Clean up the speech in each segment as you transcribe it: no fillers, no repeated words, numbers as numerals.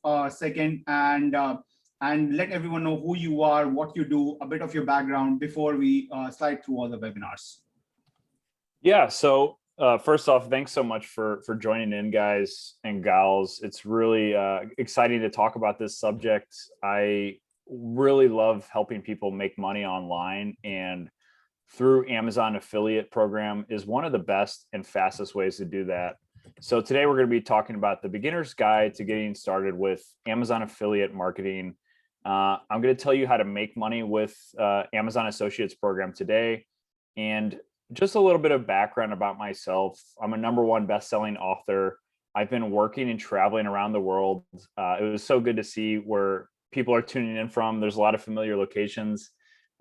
a second and let everyone know who you are, what you do, a bit of your background before we slide through all the webinars. Yeah, so first off, thanks so much for joining in, guys and gals. It's really exciting to talk about this subject. I really love helping people make money online, and through Amazon affiliate program is one of the best and fastest ways to do that. So today we're going to be talking about the beginner's guide to getting started with Amazon affiliate marketing. I'm going to tell you how to make money with Amazon Associates program today. And just a little bit of background about myself. I'm a #1 best-selling author. I've been working and traveling around the world. It was so good to see where people are tuning in from. There's a lot of familiar locations.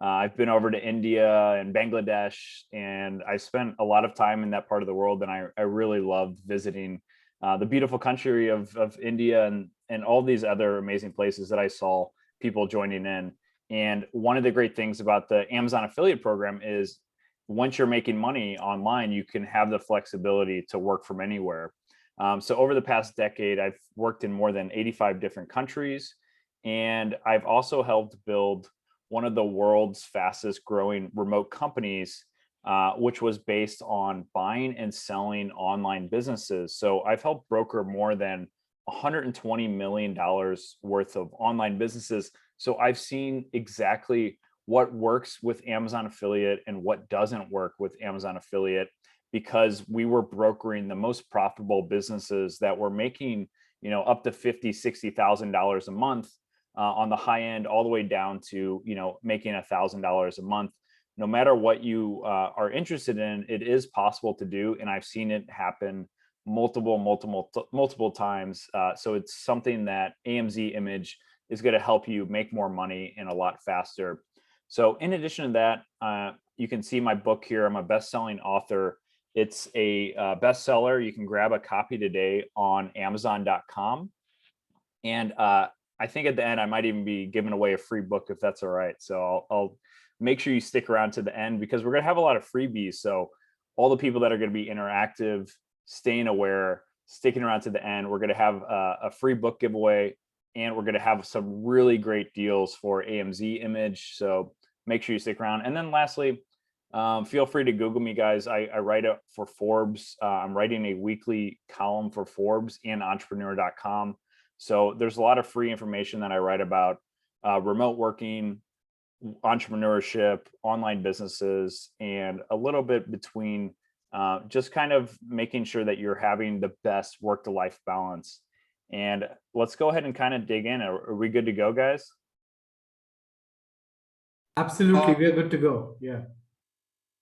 I've been over to India and Bangladesh, and I spent a lot of time in that part of the world, and I really loved visiting the beautiful country of India and all these other amazing places that I saw people joining in. And one of the great things about the Amazon affiliate program is once you're making money online, you can have the flexibility to work from anywhere. So over the past decade, I've worked in more than 85 different countries, and I've also helped build one of the world's fastest growing remote companies, which was based on buying and selling online businesses. So I've helped broker more than $120 million worth of online businesses. So I've seen exactly what works with Amazon affiliate and what doesn't work with Amazon affiliate, because we were brokering the most profitable businesses that were making, up to $50,000, $60,000 a month on the high end, all the way down to, making $1,000 a month. No matter what you are interested in, it is possible to do. And I've seen it happen multiple times. So it's something that AMZ Image is going to help you make more money and a lot faster. So in addition to that, you can see my book here. I'm a best-selling author. It's a bestseller. You can grab a copy today on Amazon.com. And I think at the end, I might even be giving away a free book if that's all right. So I'll make sure you stick around to the end, because we're going to have a lot of freebies. So all the people that are going to be interactive, staying aware, sticking around to the end, we're going to have a free book giveaway, and we're going to have some really great deals for AMZ Image. So make sure you stick around. And then lastly, feel free to Google me, guys. I write up for Forbes. I'm writing a weekly column for Forbes and entrepreneur.com. So there's a lot of free information that I write about remote working, entrepreneurship, online businesses, and a little bit between just kind of making sure that you're having the best work-to-life balance. And let's go ahead and kind of dig in. Are we good to go, guys? Absolutely, we're good to go. Yeah.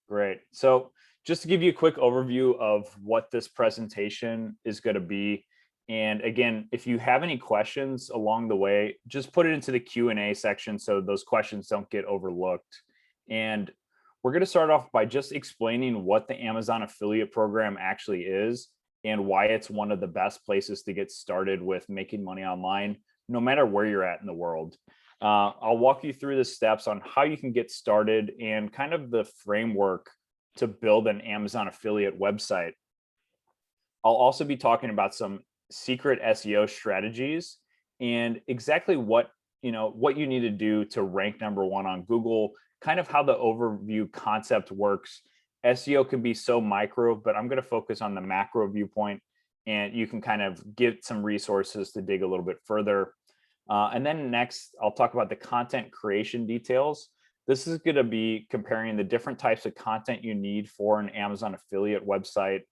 Great. So just to give you a quick overview of what this presentation is going to be. And again, if you have any questions along the way, just put it into the Q&A section so those questions don't get overlooked. And we're going to start off by just explaining what the Amazon affiliate program actually is and why it's one of the best places to get started with making money online, no matter where you're at in the world. I'll walk you through the steps on how you can get started and kind of the framework to build an Amazon affiliate website. I'll also be talking about some secret SEO strategies and exactly what you need to do to rank #1 on Google, kind of how the overview concept works. SEO can be so micro, but I'm going to focus on the macro viewpoint, and you can kind of get some resources to dig a little bit further. And then next, I'll talk about the content creation details. This is going to be comparing the different types of content you need for an Amazon affiliate website,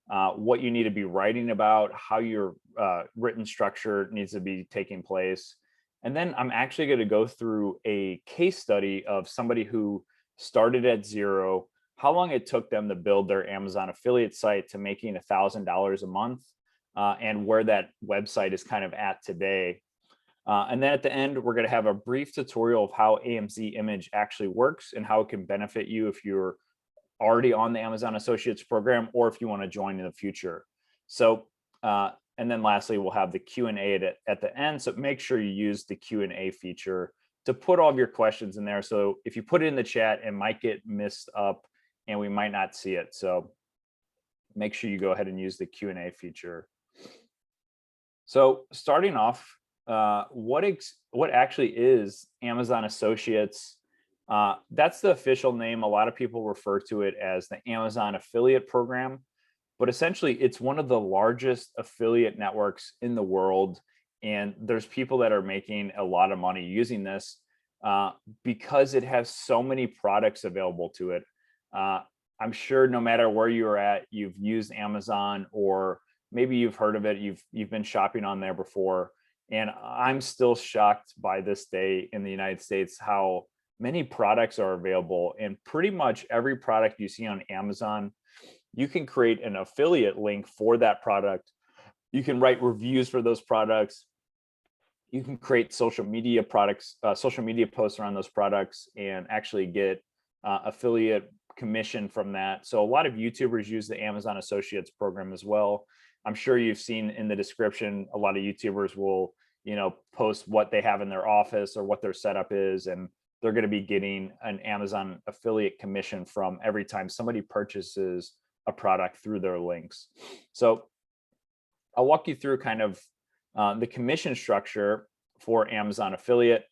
what you need to be writing about, how your written structure needs to be taking place. And then I'm actually going to go through a case study of somebody who started at zero, how long it took them to build their Amazon affiliate site to making $1,000 a month, and where that website is kind of at today. And then at the end, we're going to have a brief tutorial of how AMZ Image actually works and how it can benefit you if you're already on the Amazon Associates program or if you want to join in the future. So, and then lastly, we'll have the Q&A at the end. So make sure you use the Q&A feature to put all of your questions in there. So if you put it in the chat, it might get missed up and we might not see it. So make sure you go ahead and use the Q&A feature. So starting off, what actually is Amazon Associates? That's the official name. A lot of people refer to it as the Amazon Affiliate Program, but essentially it's one of the largest affiliate networks in the world. And there's people that are making a lot of money using this because it has so many products available to it. I'm sure no matter where you're at, you've used Amazon, or maybe you've heard of it. You've been shopping on there before. And I'm still shocked by this day in the United States how many products are available. And pretty much every product you see on Amazon, you can create an affiliate link for that product. You can write reviews for those products. You can create social media posts around those products and actually get affiliate commission from that. So a lot of YouTubers use the Amazon Associates program as well. I'm sure you've seen in the description, a lot of YouTubers will, post what they have in their office or what their setup is, and they're going to be getting an Amazon affiliate commission from every time somebody purchases a product through their links. So I'll walk you through kind of the commission structure for Amazon affiliate.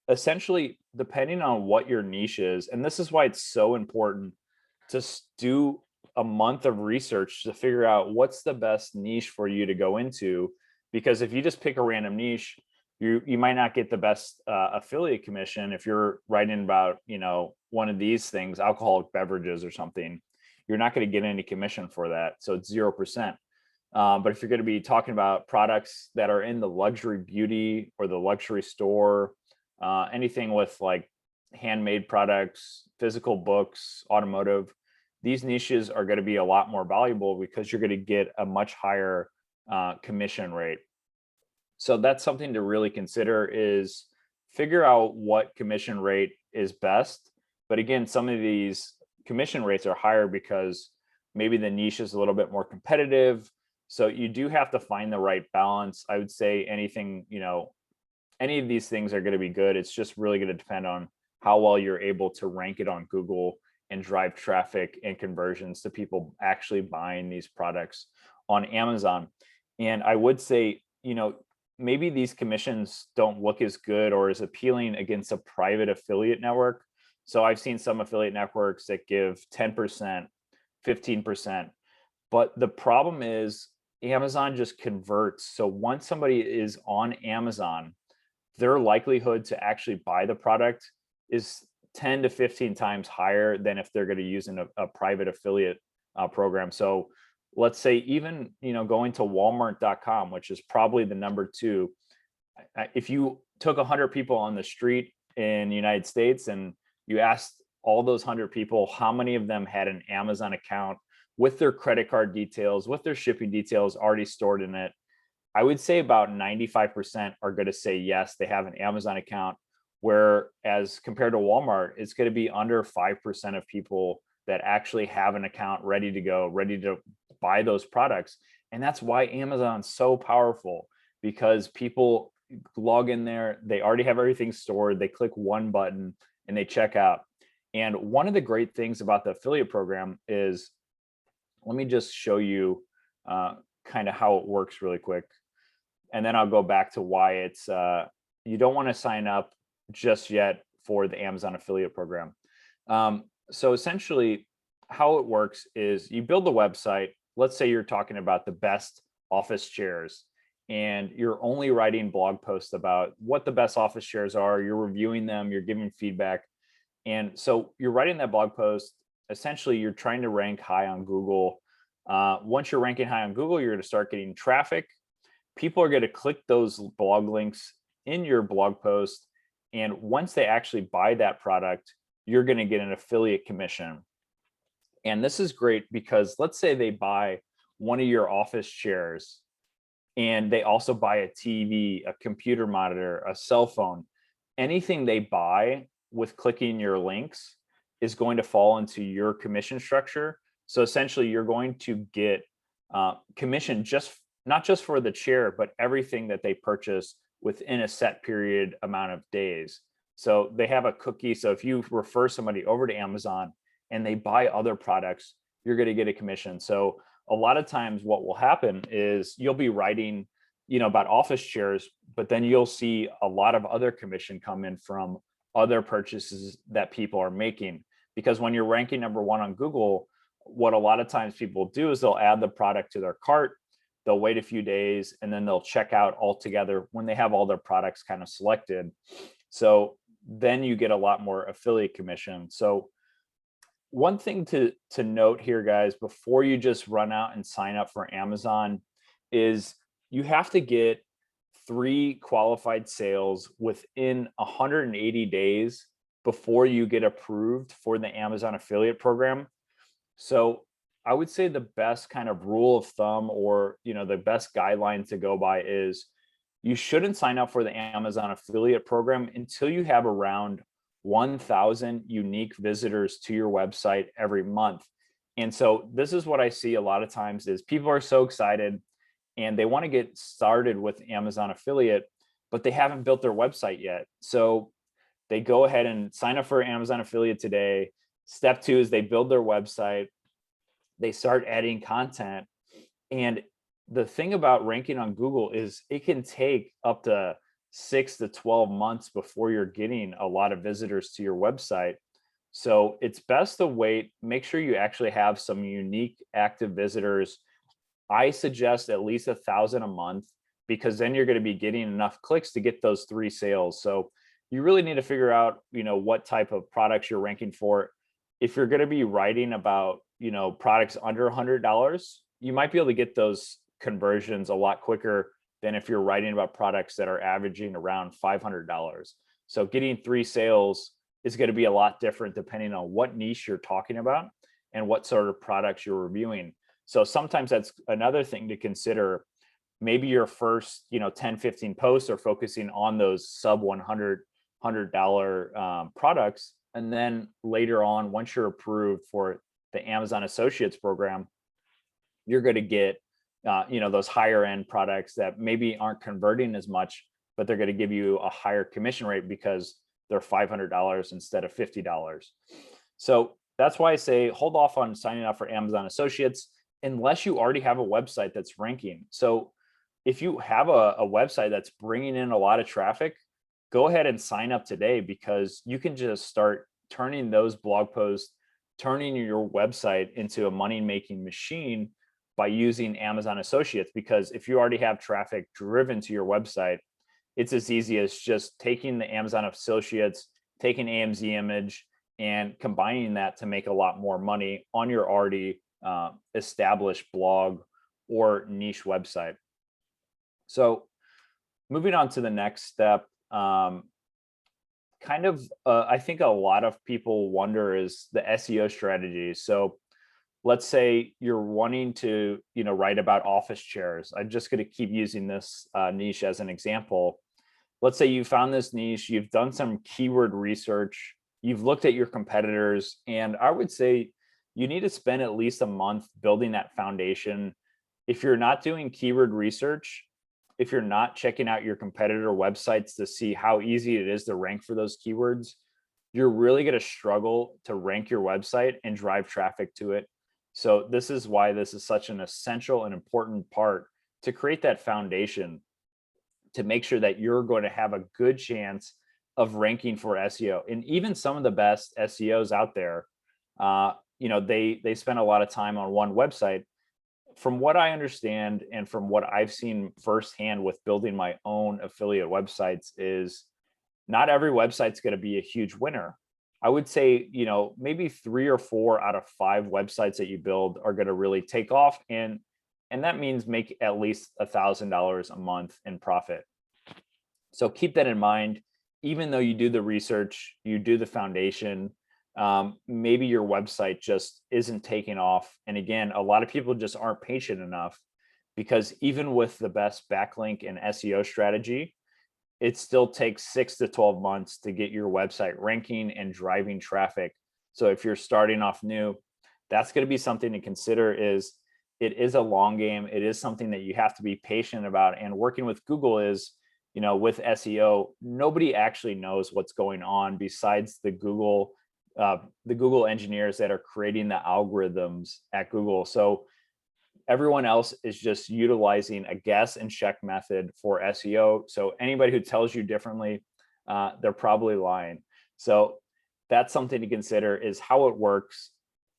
Essentially, depending on what your niche is, and this is why it's so important to do a month of research to figure out what's the best niche for you to go into. Because if you just pick a random niche, you might not get the best affiliate commission. If you're writing about, one of these things, alcoholic beverages or something, you're not going to get any commission for that. So it's 0%. But if you're going to be talking about products that are in the luxury beauty or the luxury store, anything with like handmade products, physical books, automotive, these niches are going to be a lot more valuable because you're going to get a much higher commission rate. So that's something to really consider, is figure out what commission rate is best. But again, some of these commission rates are higher because maybe the niche is a little bit more competitive. So you do have to find the right balance. I would say anything, any of these things are going to be good. It's just really going to depend on how well you're able to rank it on Google and drive traffic and conversions to people actually buying these products on Amazon. And I would say, maybe these commissions don't look as good or as appealing against a private affiliate network. So I've seen some affiliate networks that give 10%, 15%. But the problem is Amazon just converts. So once somebody is on Amazon, their likelihood to actually buy the product is 10 to 15 times higher than if they're going to use a private affiliate program. So let's say even, going to walmart.com, which is probably the number 2. If you took 100 people on the street in the United States and you asked all those 100 people how many of them had an Amazon account with their credit card details, with their shipping details already stored in it, I would say about 95% are going to say yes, they have an Amazon account. Whereas compared to Walmart, it's going to be under 5% of people that actually have an account ready to go, ready to buy those products. And that's why Amazon's so powerful, because people log in there, they already have everything stored, they click one button and they check out. And one of the great things about the affiliate program is, let me just show you kind of how it works really quick. And then I'll go back to why it's, you don't want to sign up just yet for the Amazon affiliate program. So essentially how it works is you build the website. Let's say you're talking about the best office chairs and you're only writing blog posts about what the best office chairs are. You're reviewing them, you're giving feedback. And so you're writing that blog post. Essentially, you're trying to rank high on Google. Once you're ranking high on Google, you're going to start getting traffic. People are going to click those blog links in your blog post. And once they actually buy that product, you're going to get an affiliate commission. And this is great because let's say they buy one of your office chairs and they also buy a TV, a computer monitor, a cell phone. Anything they buy with clicking your links is going to fall into your commission structure. So essentially you're going to get commission not just for the chair, but everything that they purchase within a set period amount of days. So they have a cookie. So if you refer somebody over to Amazon and they buy other products, you're going to get a commission. So a lot of times what will happen is you'll be writing about office chairs, but then you'll see a lot of other commission come in from other purchases that people are making. Because when you're ranking #1 on Google, what a lot of times people do is they'll add the product to their cart, they'll wait a few days, and then they'll check out altogether when they have all their products kind of selected. So then you get a lot more affiliate commission. So one thing to note here, guys, before you just run out and sign up for Amazon, is you have to get 3 qualified sales within 180 days before you get approved for the Amazon affiliate program. So I would say the best kind of rule of thumb, or the best guideline to go by, is you shouldn't sign up for the Amazon affiliate program until you have around 1,000 unique visitors to your website every month. And so this is what I see a lot of times is people are so excited and they want to get started with Amazon affiliate, but they haven't built their website yet. So they go ahead and sign up for Amazon affiliate today. Step 2 is they build their website, they start adding content. And the thing about ranking on Google is it can take up to 6 to 12 months before you're getting a lot of visitors to your website. So it's best to wait, make sure you actually have some unique active visitors. I suggest at least 1,000 a month, because then you're going to be getting enough clicks to get those 3 sales. So you really need to figure out, what type of products you're ranking for. If you're going to be writing about, products under $100, you might be able to get those conversions a lot quicker than if you're writing about products that are averaging around $500. So getting 3 sales is going to be a lot different depending on what niche you're talking about and what sort of products you're reviewing. So sometimes that's another thing to consider. Maybe your first, 10, 15 posts are focusing on those sub $100 products. And then later on, once you're approved for the Amazon Associates program, you're going to get, those higher end products that maybe aren't converting as much, but they're going to give you a higher commission rate because they're $500 instead of $50. So that's why I say hold off on signing up for Amazon Associates unless you already have a website that's ranking. So if you have a website that's bringing in a lot of traffic, go ahead and sign up today, because you can just start turning those blog posts, turning your website into a money-making machine by using Amazon Associates. Because if you already have traffic driven to your website, it's as easy as just taking the Amazon Associates, taking AMZ image, and combining that to make a lot more money on your already established blog or niche website. So moving on to the next step, I think a lot of people wonder is the SEO strategy. So let's say you're wanting to, write about office chairs. I'm just going to keep using this niche as an example. Let's say you found this niche, you've done some keyword research, you've looked at your competitors, and I would say you need to spend at least a month building that foundation. If you're not doing keyword research, if you're not checking out your competitor websites to see how easy it is to rank for those keywords, you're really going to struggle to rank your website and drive traffic to it. So this is why this is such an essential and important part, to create that foundation, to make sure that you're going to have a good chance of ranking for SEO. And even some of the best SEOs out there, they spend a lot of time on one website. From what I understand and from what I've seen firsthand with building my own affiliate websites, is not every website's going to be a huge winner. I would say, maybe 3 or 4 out of 5 websites that you build are going to really take off. And that means make at least $1,000 a month in profit. So keep that in mind. Even though you do the research, you do the foundation, maybe your website just isn't taking off. And again, a lot of people just aren't patient enough, because even with the best backlink and SEO strategy, it still takes 6 to 12 months to get your website ranking and driving traffic. So if you're starting off new, that's going to be something to consider. Is it is a long game. It is something that you have to be patient about. And working with Google is, with SEO, nobody actually knows what's going on besides the Google engineers that are creating the algorithms at Google. So Everyone else is just utilizing a guess and check method for SEO. So anybody who tells you differently, they're probably lying. So that's something to consider, is how it works.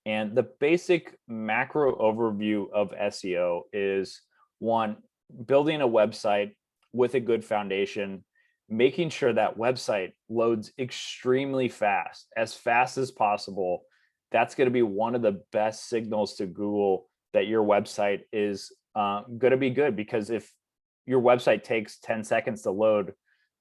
And the basic macro overview of SEO is, one, building a website with a good foundation, making sure that website loads extremely fast as possible. That's going to be one of the best signals to Google that your website is going to be good, because if your website takes 10 seconds to load,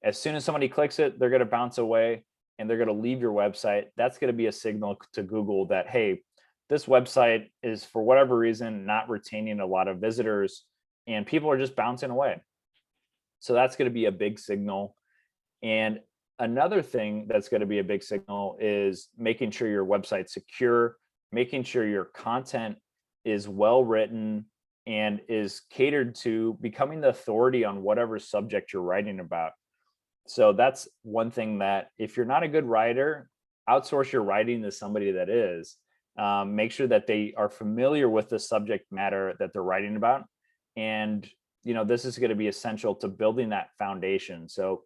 as soon as somebody clicks it, they're going to bounce away and they're going to leave your website. That's going to be a signal to Google that, hey, this website is, for whatever reason, not retaining a lot of visitors and people are just bouncing away. So that's going to be a big signal. And another thing that's going to be a big signal is making sure your website's secure, making sure your content is well written and is catered to becoming the authority on whatever subject you're writing about. So that's one thing, that if you're not a good writer, outsource your writing to somebody that is. Make sure that they are familiar with the subject matter that they're writing about. And, this is going to be essential to building that foundation. So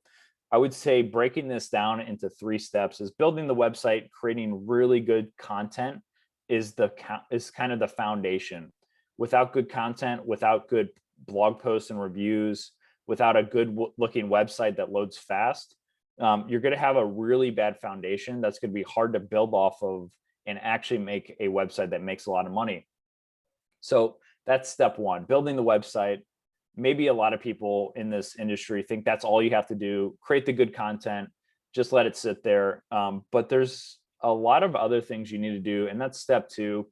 I would say breaking this down into 3 steps is building the website, creating really good content is kind of the foundation. Without good content, without good blog posts and reviews, without a good looking website that loads fast, you're going to have a really bad foundation that's going to be hard to build off of and actually make a website that makes a lot of money. So that's step 1, building the website. Maybe a lot of people in this industry think that's all you have to do, create the good content, just let it sit there. But there's a lot of other things you need to do, and that's step 2.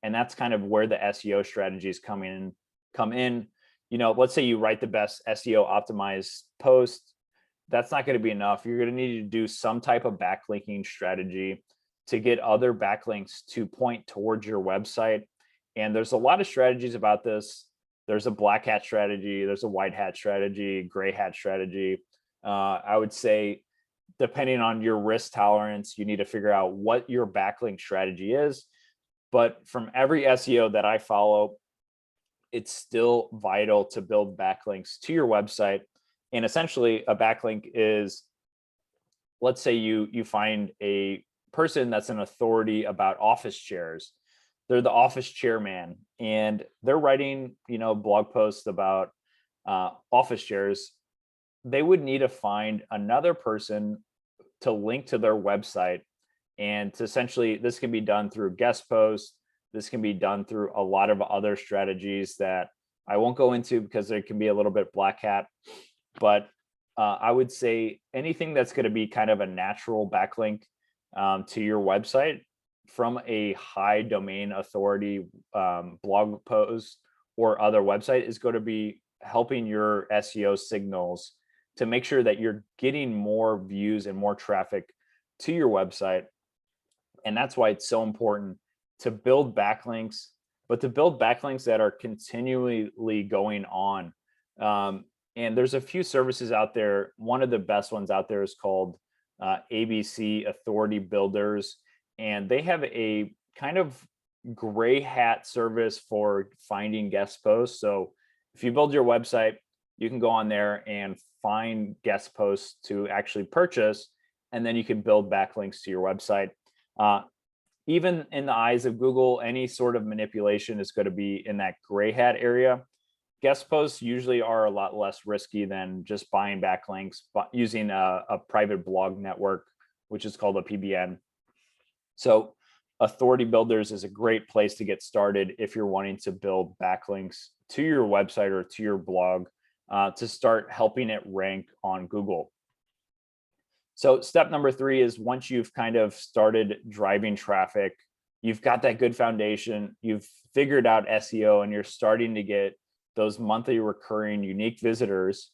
And that's kind of where the SEO strategies come in. Let's say you write the best SEO optimized post. That's not going to be enough. You're going to need to do some type of backlinking strategy to get other backlinks to point towards your website. And there's a lot of strategies about this. There's a black hat strategy, there's a white hat strategy, gray hat strategy. I would say, depending on your risk tolerance, you need to figure out what your backlink strategy is. But from every SEO that I follow, it's still vital to build backlinks to your website. And essentially, a backlink is, let's say you find a person that's an authority about office chairs. They're the office chairman, and they're writing, blog posts about office chairs. They would need to find another person to link to their website. And to essentially, this can be done through guest posts. This can be done through a lot of other strategies that I won't go into because it can be a little bit black hat. But I would say anything that's going to be kind of a natural backlink to your website from a high domain authority blog post or other website is going to be helping your SEO signals to make sure that you're getting more views and more traffic to your website. And that's why it's so important to build backlinks, but to build backlinks that are continually going on. And there's a few services out there. One of the best ones out there is called ABC Authority Builders. And they have a kind of gray hat service for finding guest posts. So if you build your website, you can go on there and find guest posts to actually purchase, and then you can build backlinks to your website. Even in the eyes of Google, any sort of manipulation is going to be in that gray hat area. Guest posts usually are a lot less risky than just buying backlinks, but using a private blog network, which is called a PBN. So Authority Builders is a great place to get started if you're wanting to build backlinks to your website or to your blog to start helping it rank on Google. So step number 3 is, once you've kind of started driving traffic, you've got that good foundation, you've figured out SEO, and you're starting to get those monthly recurring unique visitors,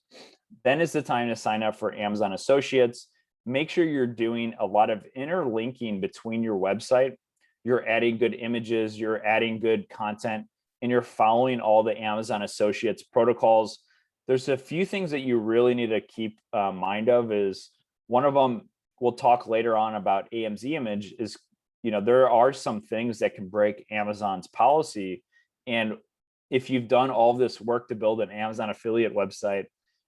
then is the time to sign up for Amazon Associates. Make sure you're doing a lot of interlinking between your website. You're adding good images, you're adding good content, and you're following all the Amazon Associates protocols. There's a few things that you really need to keep mind of. Is one of them, we'll talk later on about AMZ image, is, there are some things that can break Amazon's policy. And if you've done all this work to build an Amazon affiliate website,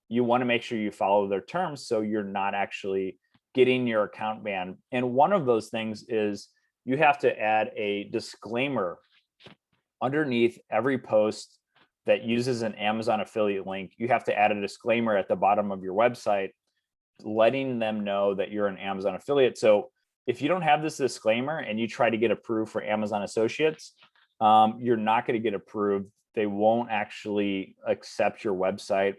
you want to make sure you follow their terms so you're not actually getting your account banned. And one of those things is you have to add a disclaimer underneath every post that uses an Amazon affiliate link. You have to add a disclaimer at the bottom of your website, letting them know that you're an Amazon affiliate. So if you don't have this disclaimer and you try to get approved for Amazon Associates, you're not going to get approved. They won't actually accept your website.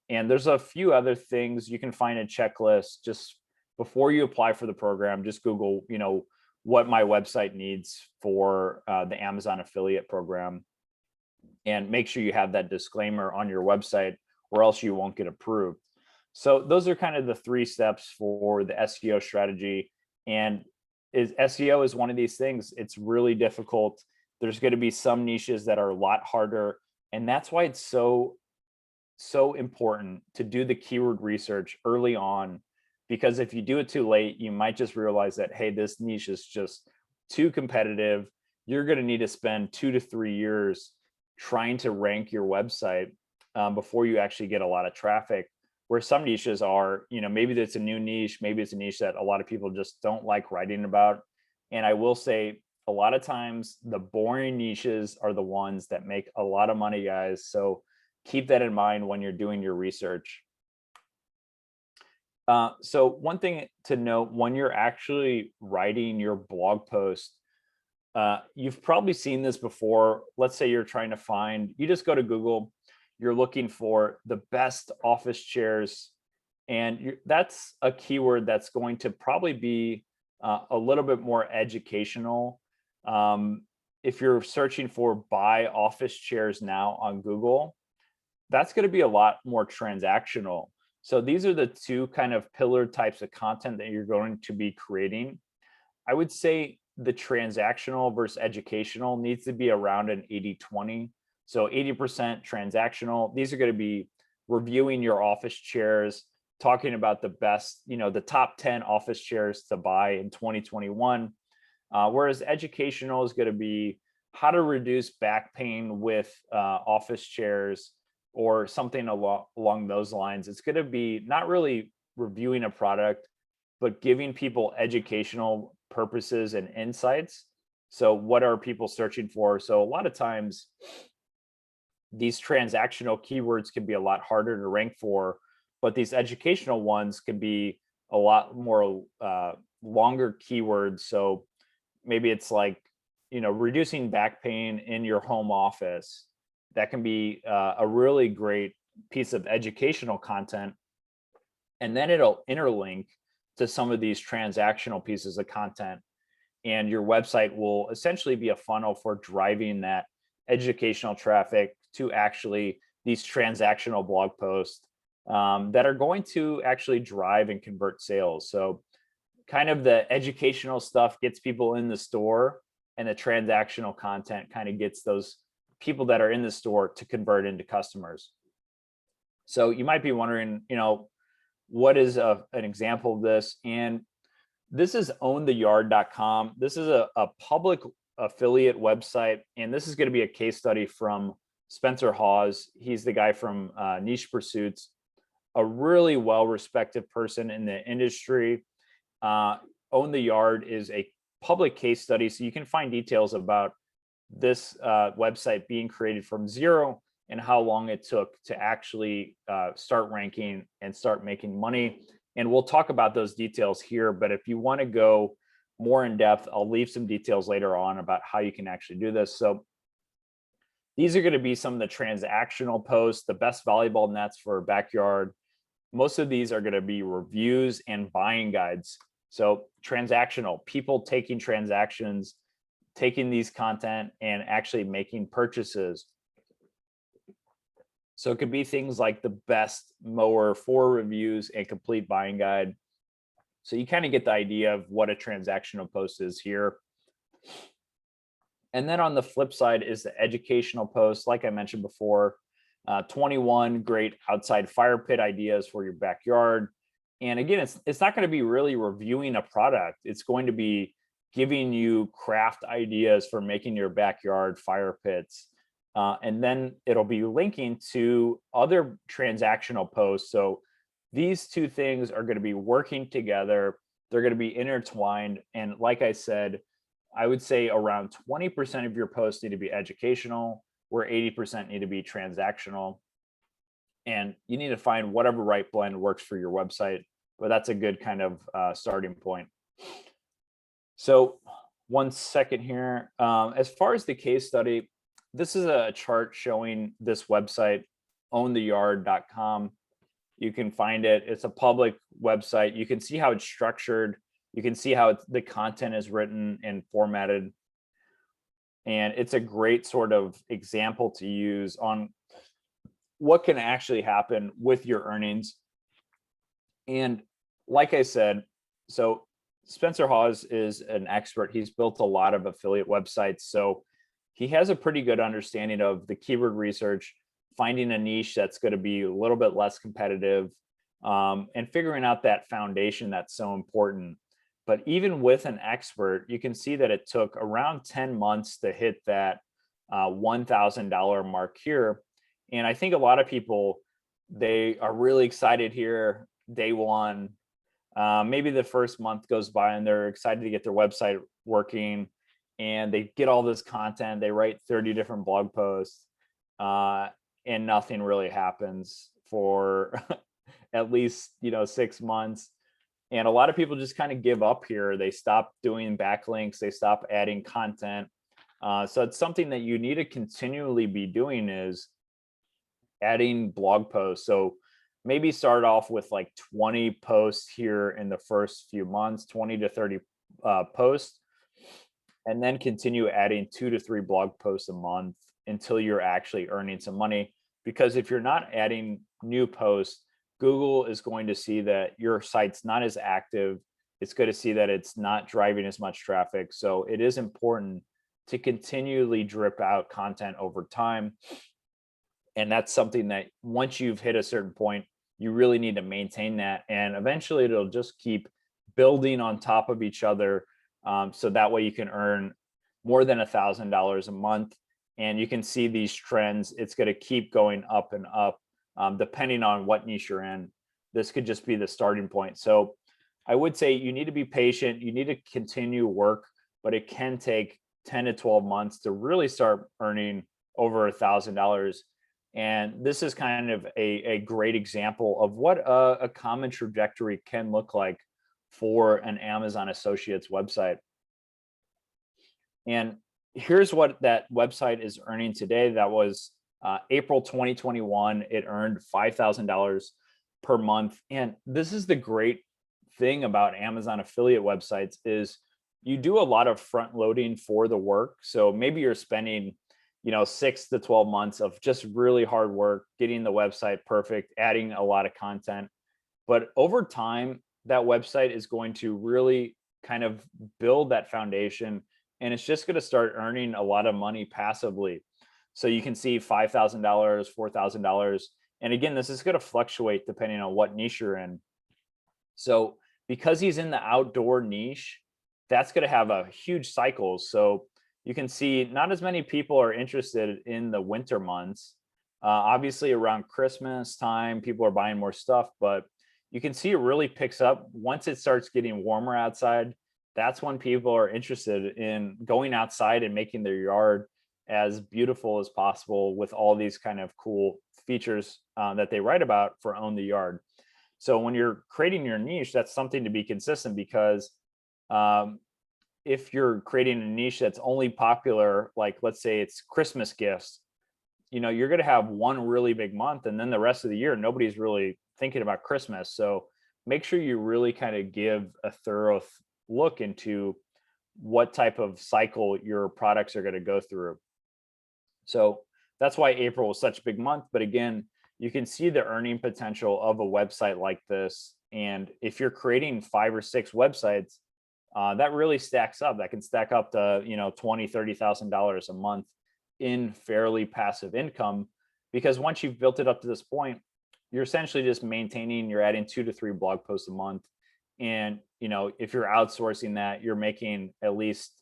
And there's a few other things. You can find a checklist just before you apply for the program. Just Google, what my website needs for the Amazon affiliate program, and make sure you have that disclaimer on your website, or else you won't get approved. So those are kind of the 3 steps for the SEO strategy. And SEO is one of these things. It's really difficult. There's going to be some niches that are a lot harder. And that's why it's so important to do the keyword research early on, because if you do it too late, you might just realize that, hey, this niche is just too competitive. You're going to need to spend 2 to 3 years trying to rank your website before you actually get a lot of traffic. Where some niches are, maybe it's a new niche, maybe it's a niche that a lot of people just don't like writing about. And I will say, a lot of times the boring niches are the ones that make a lot of money, guys. So keep that in mind when you're doing your research. So one thing to note when you're actually writing your blog post, you've probably seen this before. Let's say you're trying to find, you just go to Google, you're looking for the best office chairs, and that's a keyword that's going to probably be a little bit more educational. If you're searching for buy office chairs now on Google, that's going to be a lot more transactional. So these are the 2 kind of pillar types of content that you're going to be creating. I would say the transactional versus educational needs to be around an 80-20. So 80% transactional. These are going to be reviewing your office chairs, talking about the best, the top 10 office chairs to buy in 2021. Whereas educational is going to be how to reduce back pain with office chairs, or something along those lines. It's going to be not really reviewing a product, but giving people educational purposes and insights. So what are people searching for? So a lot of times these transactional keywords can be a lot harder to rank for, but these educational ones can be a lot more longer keywords. So maybe it's like, reducing back pain in your home office. That can be a really great piece of educational content. And then it'll interlink to some of these transactional pieces of content. And your website will essentially be a funnel for driving that educational traffic to actually these transactional blog posts that are going to actually drive and convert sales. So kind of the educational stuff gets people in the store, and the transactional content kind of gets those people that are in the store to convert into customers. So you might be wondering, what is an example of this? And this is owntheyard.com. This is a public affiliate website, and this is going to be a case study from Spencer Hawes. He's the guy from Niche Pursuits, a really well-respected person in the industry. Own the Yard is a public case study, so you can find details about this website being created from zero and how long it took to actually start ranking and start making money. And we'll talk about those details here, but if you want to go more in depth, I'll leave some details later on about how you can actually do this. So these are going to be some of the transactional posts, the best volleyball nets for backyard. Most of these are going to be reviews and buying guides. So transactional, people taking transactions, taking these content and actually making purchases. So it could be things like the best mower, 4 reviews, and complete buying guide. So you kind of get the idea of what a transactional post is here. And then on the flip side is the educational post. Like I mentioned before, 21 great outside fire pit ideas for your backyard. And again, it's not going to be really reviewing a product. It's going to be giving you craft ideas for making your backyard fire pits. And then it'll be linking to other transactional posts. So these two things are going to be working together. They're going to be intertwined. And like I said, I would say around 20% of your posts need to be educational, where 80% need to be transactional. And you need to find whatever right blend works for your website, but that's a good kind of starting point. So 1 second here. As far as the case study, this is a chart showing this website, owntheyard.com. You can find it. It's a public website. You can see how it's structured. You can see how the content is written and formatted. And it's a great sort of example to use on what can actually happen with your earnings. And like I said, so Spencer Hawes is an expert. He's built a lot of affiliate websites. So he has a pretty good understanding of the keyword research, finding a niche that's going to be a little bit less competitive, and figuring out that foundation that's so important. But even with an expert, you can see that it took around 10 months to hit that $1,000 mark here. And I think a lot of people, they are really excited here day one. Maybe the first month goes by and they're excited to get their website working, and they get all this content. They write 30 different blog posts, and nothing really happens for at least 6 months. And a lot of people just kind of give up here. They stop doing backlinks. They stop adding content. So it's something that you need to continually be doing, is adding blog posts. So maybe start off with like 20 posts here in the first few months, 20 to 30 posts, and then continue adding 2 to 3 blog posts a month until you're actually earning some money. Because if you're not adding new posts, Google is going to see that your site's not as active. It's going to see that it's not driving as much traffic. So it is important to continually drip out content over time. And that's something that once you've hit a certain point, you really need to maintain that. And eventually it'll just keep building on top of each other. So that way you can earn more than $1,000 a month. And you can see these trends. It's going to keep going up and up, depending on what niche you're in. This could just be the starting point. So I would say you need to be patient. You need to continue work, but it can take 10 to 12 months to really start earning over $1,000. And this is kind of a great example of what a common trajectory can look like for an Amazon Associates website. And here's what that website is earning today. That was April 2021. It earned $5,000 per month. And this is the great thing about Amazon affiliate websites, is you do a lot of front loading for the work. So maybe you're spending 6 to 12 months of just really hard work, getting the website perfect, adding a lot of content. But over time, that website is going to really kind of build that foundation, and it's just going to start earning a lot of money passively. So you can see $5,000, $4,000. And again, this is going to fluctuate depending on what niche you're in. So because he's in the outdoor niche, that's going to have a huge cycles. So you can see not as many people are interested in the winter months. Obviously around Christmas time, people are buying more stuff, but you can see it really picks up once it starts getting warmer outside. That's when people are interested in going outside and making their yard as beautiful as possible with all these kind of cool features that they write about for Own the Yard. So when you're creating your niche, that's something to be consistent, because if you're creating a niche that's only popular, like let's say it's Christmas gifts, you're going to have one really big month, and then the rest of the year, nobody's really thinking about Christmas. So make sure you really kind of give a thorough look into what type of cycle your products are going to go through. So that's why April was such a big month. But again, you can see the earning potential of a website like this. And if you're creating 5 or 6 websites, that really stacks up. That can stack up to $20,000, $30,000 a month in fairly passive income, because once you've built it up to this point, you're essentially just maintaining. You're adding 2 to 3 blog posts a month, and if you're outsourcing that, you're making at least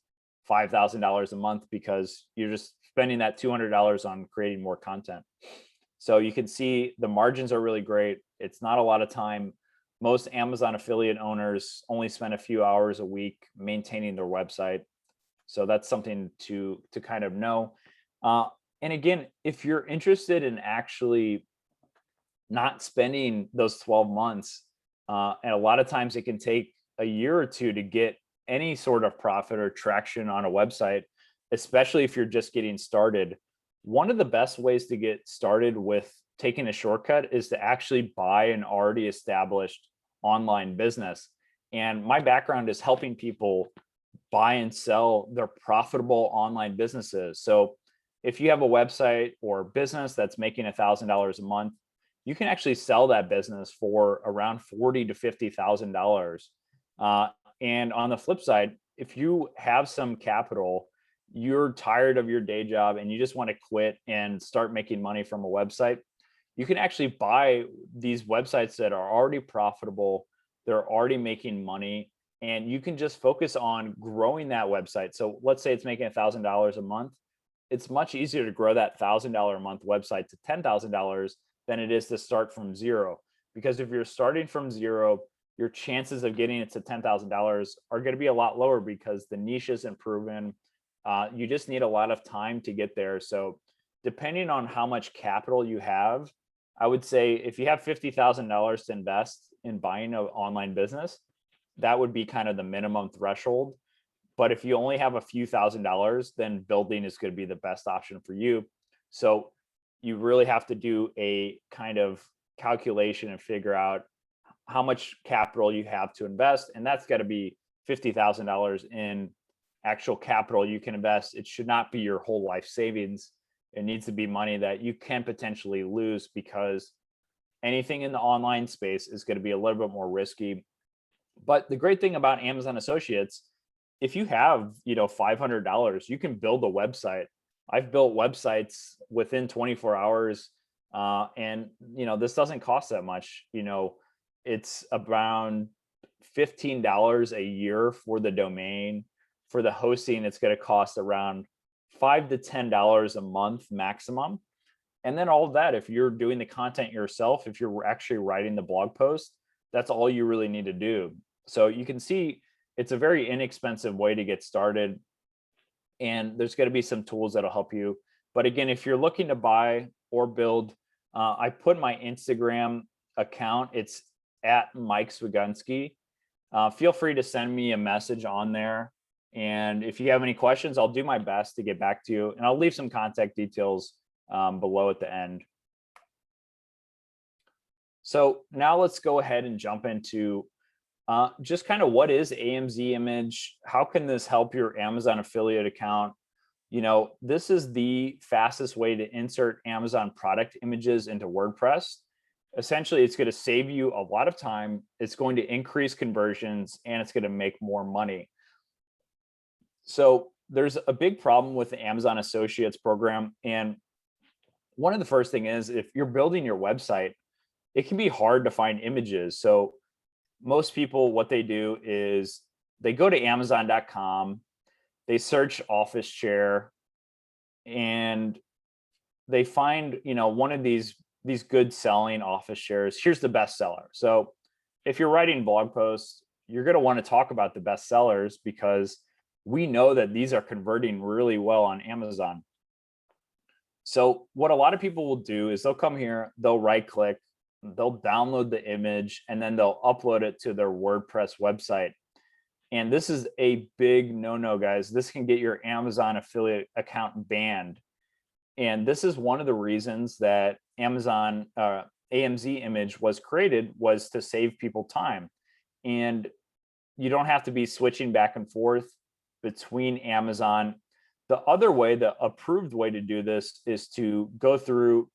$5,000 a month because you're just spending that $200 on creating more content. So you can see the margins are really great. It's not a lot of time. Most Amazon affiliate owners only spend a few hours a week maintaining their website. So that's something to kind of know. And again, if you're interested in actually not spending those 12 months, and a lot of times it can take a year or two to get any sort of profit or traction on a website, especially if you're just getting started. One of the best ways to get started with taking a shortcut is to actually buy an already established online business. And my background is helping people buy and sell their profitable online businesses. So if you have a website or business that's making $1,000 a month, you can actually sell that business for around $40,000 to $50,000. And on the flip side, if you have some capital, you're tired of your day job and you just want to quit and start making money from a website, you can actually buy these websites that are already profitable, they're already making money, and you can just focus on growing that website. So let's say it's making $1,000 a month. It's much easier to grow that $1,000 a month website to $10,000 than it is to start from zero. Because if you're starting from zero, your chances of getting it to $10,000 are going to be a lot lower because the niche isn't proven. You just need a lot of time to get there. So depending on how much capital you have, I would say if you have $50,000 to invest in buying an online business, that would be kind of the minimum threshold. But if you only have a few $1,000s, then building is going to be the best option for you. So you really have to do a kind of calculation and figure out how much capital you have to invest. And that's got to be $50,000 in actual capital you can invest. It should not be your whole life savings. It needs to be money that you can potentially lose, because anything in the online space is going to be a little bit more risky. But the great thing about Amazon Associates, if you have, $500, you can build a website. I've built websites within 24 hours. And, this doesn't cost that much. It's around $15 a year for the domain. For the hosting, it's going to cost around $5 to $10 a month maximum. And then all of that, if you're doing the content yourself, if you're actually writing the blog post, that's all you really need to do. So you can see it's a very inexpensive way to get started. And there's going to be some tools that'll help you. But again, if you're looking to buy or build, I put my Instagram account. It's at Mike Swigunski. Feel free to send me a message on there. And if you have any questions, I'll do my best to get back to you. And I'll leave some contact details below at the end. So now let's go ahead and jump into just kind of what is AMZ image? How can this help your Amazon affiliate account? This is the fastest way to insert Amazon product images into WordPress. Essentially, it's going to save you a lot of time. It's going to increase conversions, and it's going to make more money. So there's a big problem with the Amazon Associates program. And one of the first thing is, if you're building your website, it can be hard to find images. So most people, what they do is they go to Amazon.com, they search office chair, and they find, one of these good selling office chairs. Here's the best seller. So if you're writing blog posts, you're going to want to talk about the best sellers, because we know that these are converting really well on Amazon. So what a lot of people will do is they'll come here, they'll right click, they'll download the image, and then they'll upload it to their WordPress website. And this is a big no-no, guys. This can get your Amazon affiliate account banned. And this is one of the reasons that Amazon AMZ image was created, was to save people time. And you don't have to be switching back and forth between Amazon. The other way, the approved way to do this, is to go through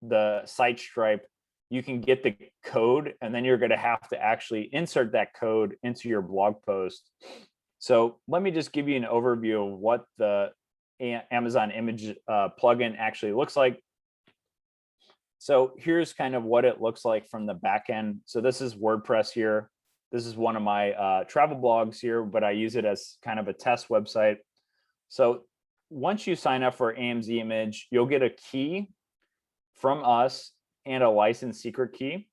the site stripe. You can get the code, and then you're going to have to actually insert that code into your blog post. So let me just give you an overview of what the Amazon image plugin actually looks like. So here's kind of what it looks like from the back end. So this is WordPress here. This is one of my travel blogs here, but I use it as kind of a test website. So once you sign up for AMZ Image, you'll get a key from us and a license secret key.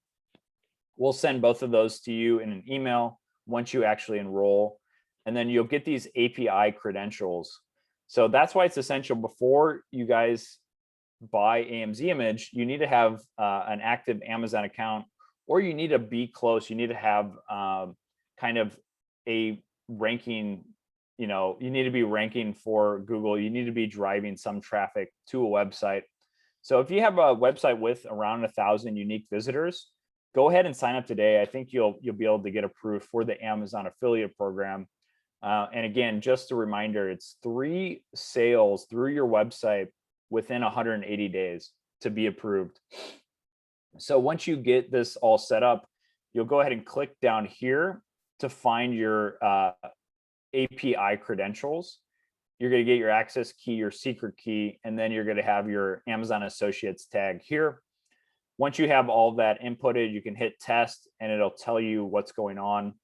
We'll send both of those to you in an email once you actually enroll, and then you'll get these API credentials. So that's why it's essential before you guys buy AMZ Image, you need to have an active Amazon account, or you need to be close. You need to have kind of a ranking, you need to be ranking for Google. You need to be driving some traffic to a website. So if you have a website with around 1,000 unique visitors, go ahead and sign up today. I think you'll be able to get approved for the Amazon affiliate program. And again, just a reminder, it's 3 sales through your website within 180 days to be approved. So once you get this all set up, you'll go ahead and click down here to find your API credentials. You're going to get your access key, your secret key, and then you're going to have your Amazon Associates tag here. Once you have all of that inputted, you can hit test and it'll tell you what's going on.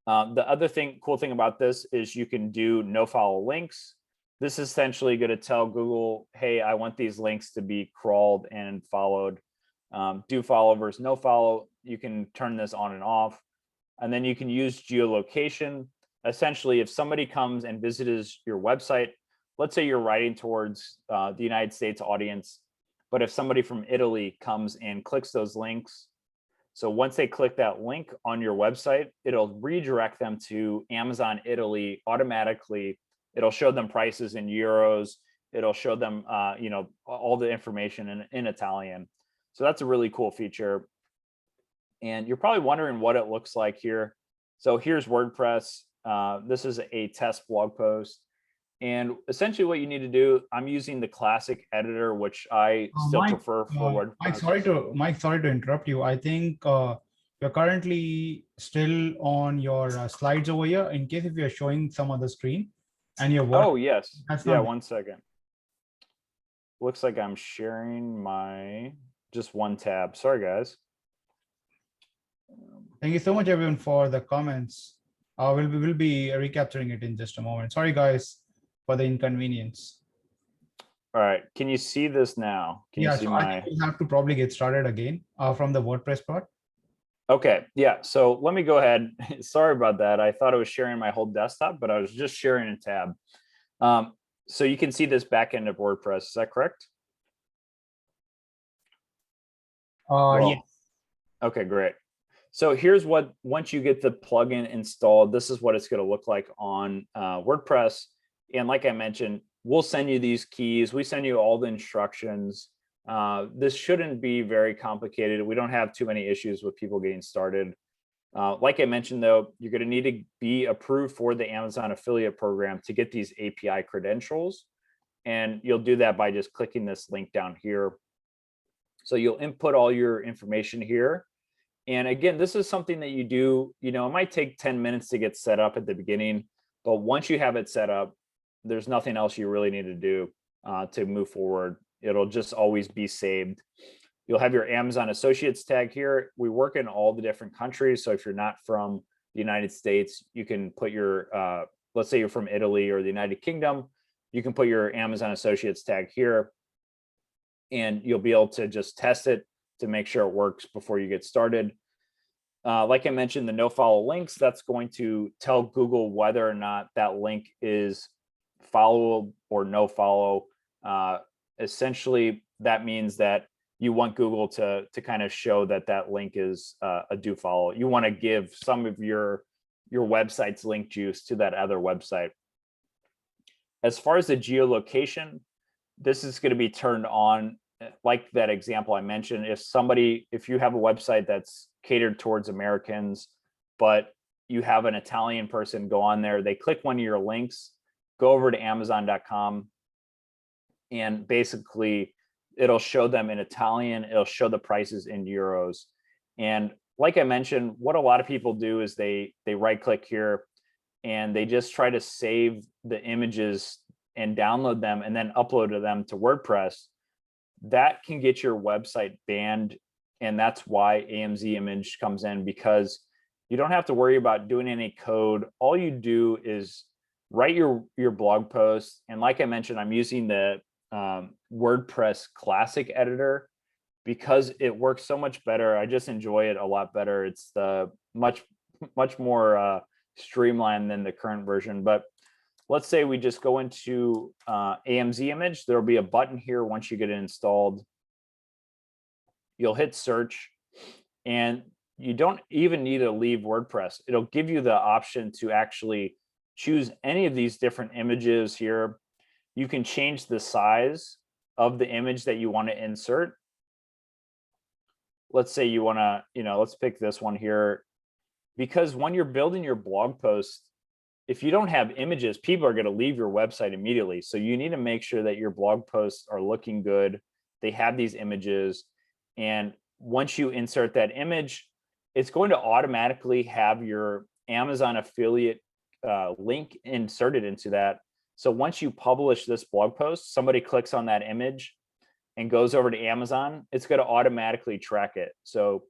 The other cool thing about this is you can do no follow links. This is essentially going to tell Google, hey, I want these links to be crawled and followed. Do follow versus no follow. You can turn this on and off. And then you can use geolocation. Essentially, if somebody comes and visits your website, let's say you're writing towards the United States audience, but if somebody from Italy comes and clicks those links, so once they click that link on your website, it'll redirect them to Amazon Italy automatically. It'll show them prices in euros. It'll show them, all the information in Italian. So that's a really cool feature. And you're probably wondering what it looks like here. So here's WordPress. This is a test blog post. And essentially what you need to do, I'm using the classic editor, which I still prefer for WordPress. Mike, sorry to interrupt you. I think you're currently still on your slides over here, in case if you're showing some other screen and you're Oh, yes. Yeah, not... 1 second. Looks like I'm sharing just one tab. Sorry, guys. Thank you so much, everyone, for the comments. We'll be recapturing it in just a moment. Sorry, guys, for the inconvenience. All right. Can you see this now? Can you see I think we'll have to probably get started again from the WordPress part. Okay. Yeah. So let me go ahead. Sorry about that. I thought I was sharing my whole desktop, but I was just sharing a tab. So you can see this back end of WordPress. Is that correct? Yes. Okay, great. So here's what, once you get the plugin installed, this is what it's going to look like on WordPress. And like I mentioned, we'll send you these keys. We send you all the instructions. This shouldn't be very complicated. We don't have too many issues with people getting started. Like I mentioned, though, you're going to need to be approved for the Amazon affiliate program to get these API credentials. And you'll do that by just clicking this link down here. So you'll input all your information here. And again, this is something that you do, it might take 10 minutes to get set up at the beginning, but once you have it set up, there's nothing else you really need to do to move forward. It'll just always be saved. You'll have your Amazon Associates tag here. We work in all the different countries. So if you're not from the United States, you can put your, let's say you're from Italy or the United Kingdom, you can put your Amazon Associates tag here and you'll be able to just test it to make sure it works before you get started. Like I mentioned, the no follow links, that's going to tell Google whether or not that link is follow or no follow. Essentially, that means that you want Google to kind of show that that link is a do follow. You want to give some of your website's link juice to that other website. As far as the geolocation, this is going to be turned on. Like that example I mentioned, if you have a website that's catered towards Americans, but you have an Italian person go on there, they click one of your links, go over to Amazon.com, and basically it'll show them in Italian, it'll show the prices in euros. And like I mentioned, what a lot of people do is they right click here and they just try to save the images and download them and then upload them to WordPress. That can get your website banned. And that's why AMZ Image comes in, because you don't have to worry about doing any code. All you do is write your blog post. And like I mentioned, I'm using the WordPress classic editor because it works so much better. I just enjoy it a lot better. It's much more streamlined than the current version. But let's say we just go into AMZ image. There'll be a button here once you get it installed. You'll hit search, and you don't even need to leave WordPress. It'll give you the option to actually choose any of these different images here. You can change the size of the image that you want to insert. Let's say you want to, let's pick this one here, because when you're building your blog post, if you don't have images, people are going to leave your website immediately. So you need to make sure that your blog posts are looking good. They have these images. And once you insert that image, it's going to automatically have your Amazon affiliate link inserted into that. So once you publish this blog post, somebody clicks on that image and goes over to Amazon, it's going to automatically track it. So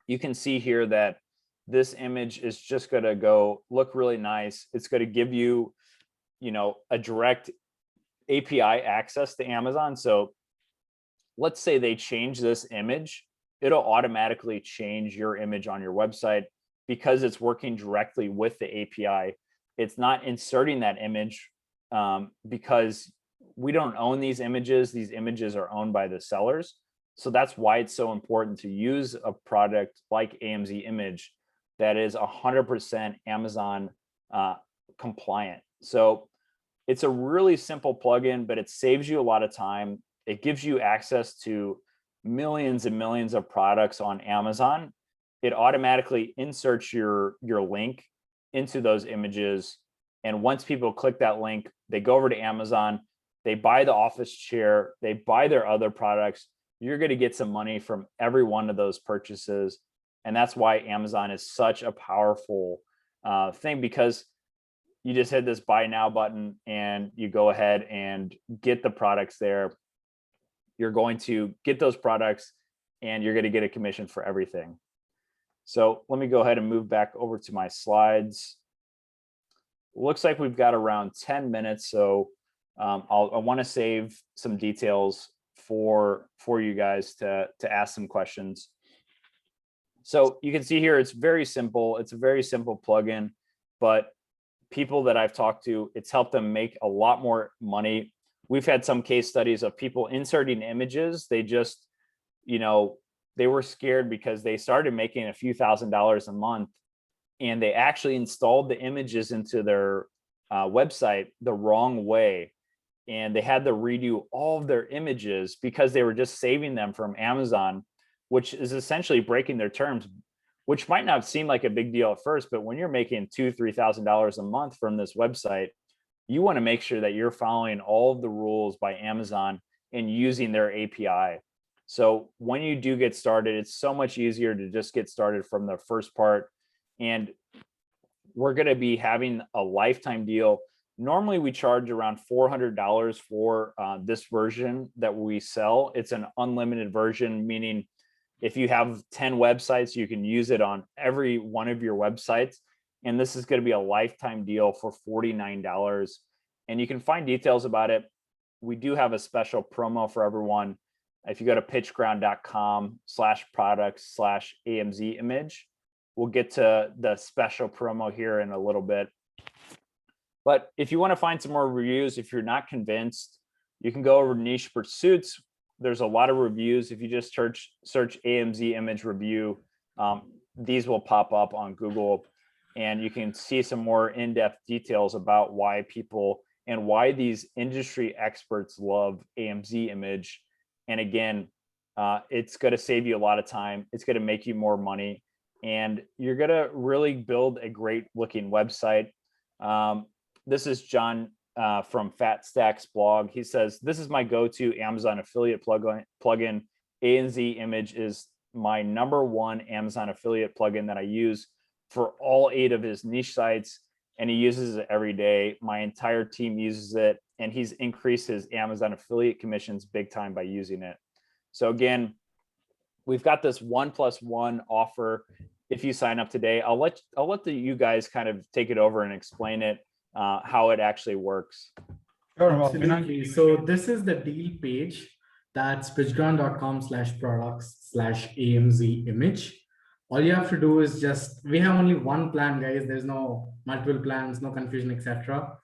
you can see here that this image is just going to go look really nice. It's going to give you, a direct API access to Amazon. So let's say they change this image, it'll automatically change your image on your website because it's working directly with the API. It's not inserting that image because we don't own these images. These images are owned by the sellers. So that's why it's so important to use a product like AMZ Image that is 100% Amazon compliant. So it's a really simple plugin, but it saves you a lot of time. It gives you access to millions and millions of products on Amazon. It automatically inserts your link into those images. And once people click that link, they go over to Amazon, they buy the office chair, they buy their other products. You're going to get some money from every one of those purchases. And that's why Amazon is such a powerful thing, because you just hit this buy now button and you go ahead and get the products there. You're going to get those products and you're going to get a commission for everything. So let me go ahead and move back over to my slides. Looks like we've got around 10 minutes. So I want to save some details for you guys to ask some questions. So you can see here, it's very simple. It's a very simple plugin, but people that I've talked to, it's helped them make a lot more money. We've had some case studies of people inserting images. They just, they were scared because they started making a few $1,000s a month, and they actually installed the images into their website the wrong way. And they had to redo all of their images because they were just saving them from Amazon, which is essentially breaking their terms, which might not seem like a big deal at first, but when you're making $2,000-3,000 a month from this website, you want to make sure that you're following all of the rules by Amazon and using their API. So when you do get started, it's so much easier to just get started from the first part. And we're going to be having a lifetime deal. Normally we charge around $400 for this version that we sell. It's an unlimited version, meaning if you have 10 websites, you can use it on every one of your websites. And this is going to be a lifetime deal for $49. And you can find details about it. We do have a special promo for everyone. If you go to pitchground.com/products/AMZ image, we'll get to the special promo here in a little bit. But if you want to find some more reviews, if you're not convinced, you can go over to Niche Pursuits. There's a lot of reviews. If you just search AMZ image review, these will pop up on Google, and you can see some more in-depth details about why people and why these industry experts love AMZ image. And again, it's going to save you a lot of time. It's going to make you more money, and you're going to really build a great looking website. This is John from Fat Stacks blog. He says, this is my go-to Amazon affiliate plugin. AMZ image is my #1 Amazon affiliate plugin that I use for all 8 of his niche sites, and he uses it every day. My entire team uses it, and he's increased his Amazon affiliate commissions big time by using it. So again, we've got this 1+1 offer. If you sign up today, I'll let you guys kind of take it over and explain it. how it actually works. Sure, Absolutely. So this is the deal page. That's pitchground.com/products/AMZ image. All you have to do is we have only one plan, guys. There's no multiple plans, no confusion, etc.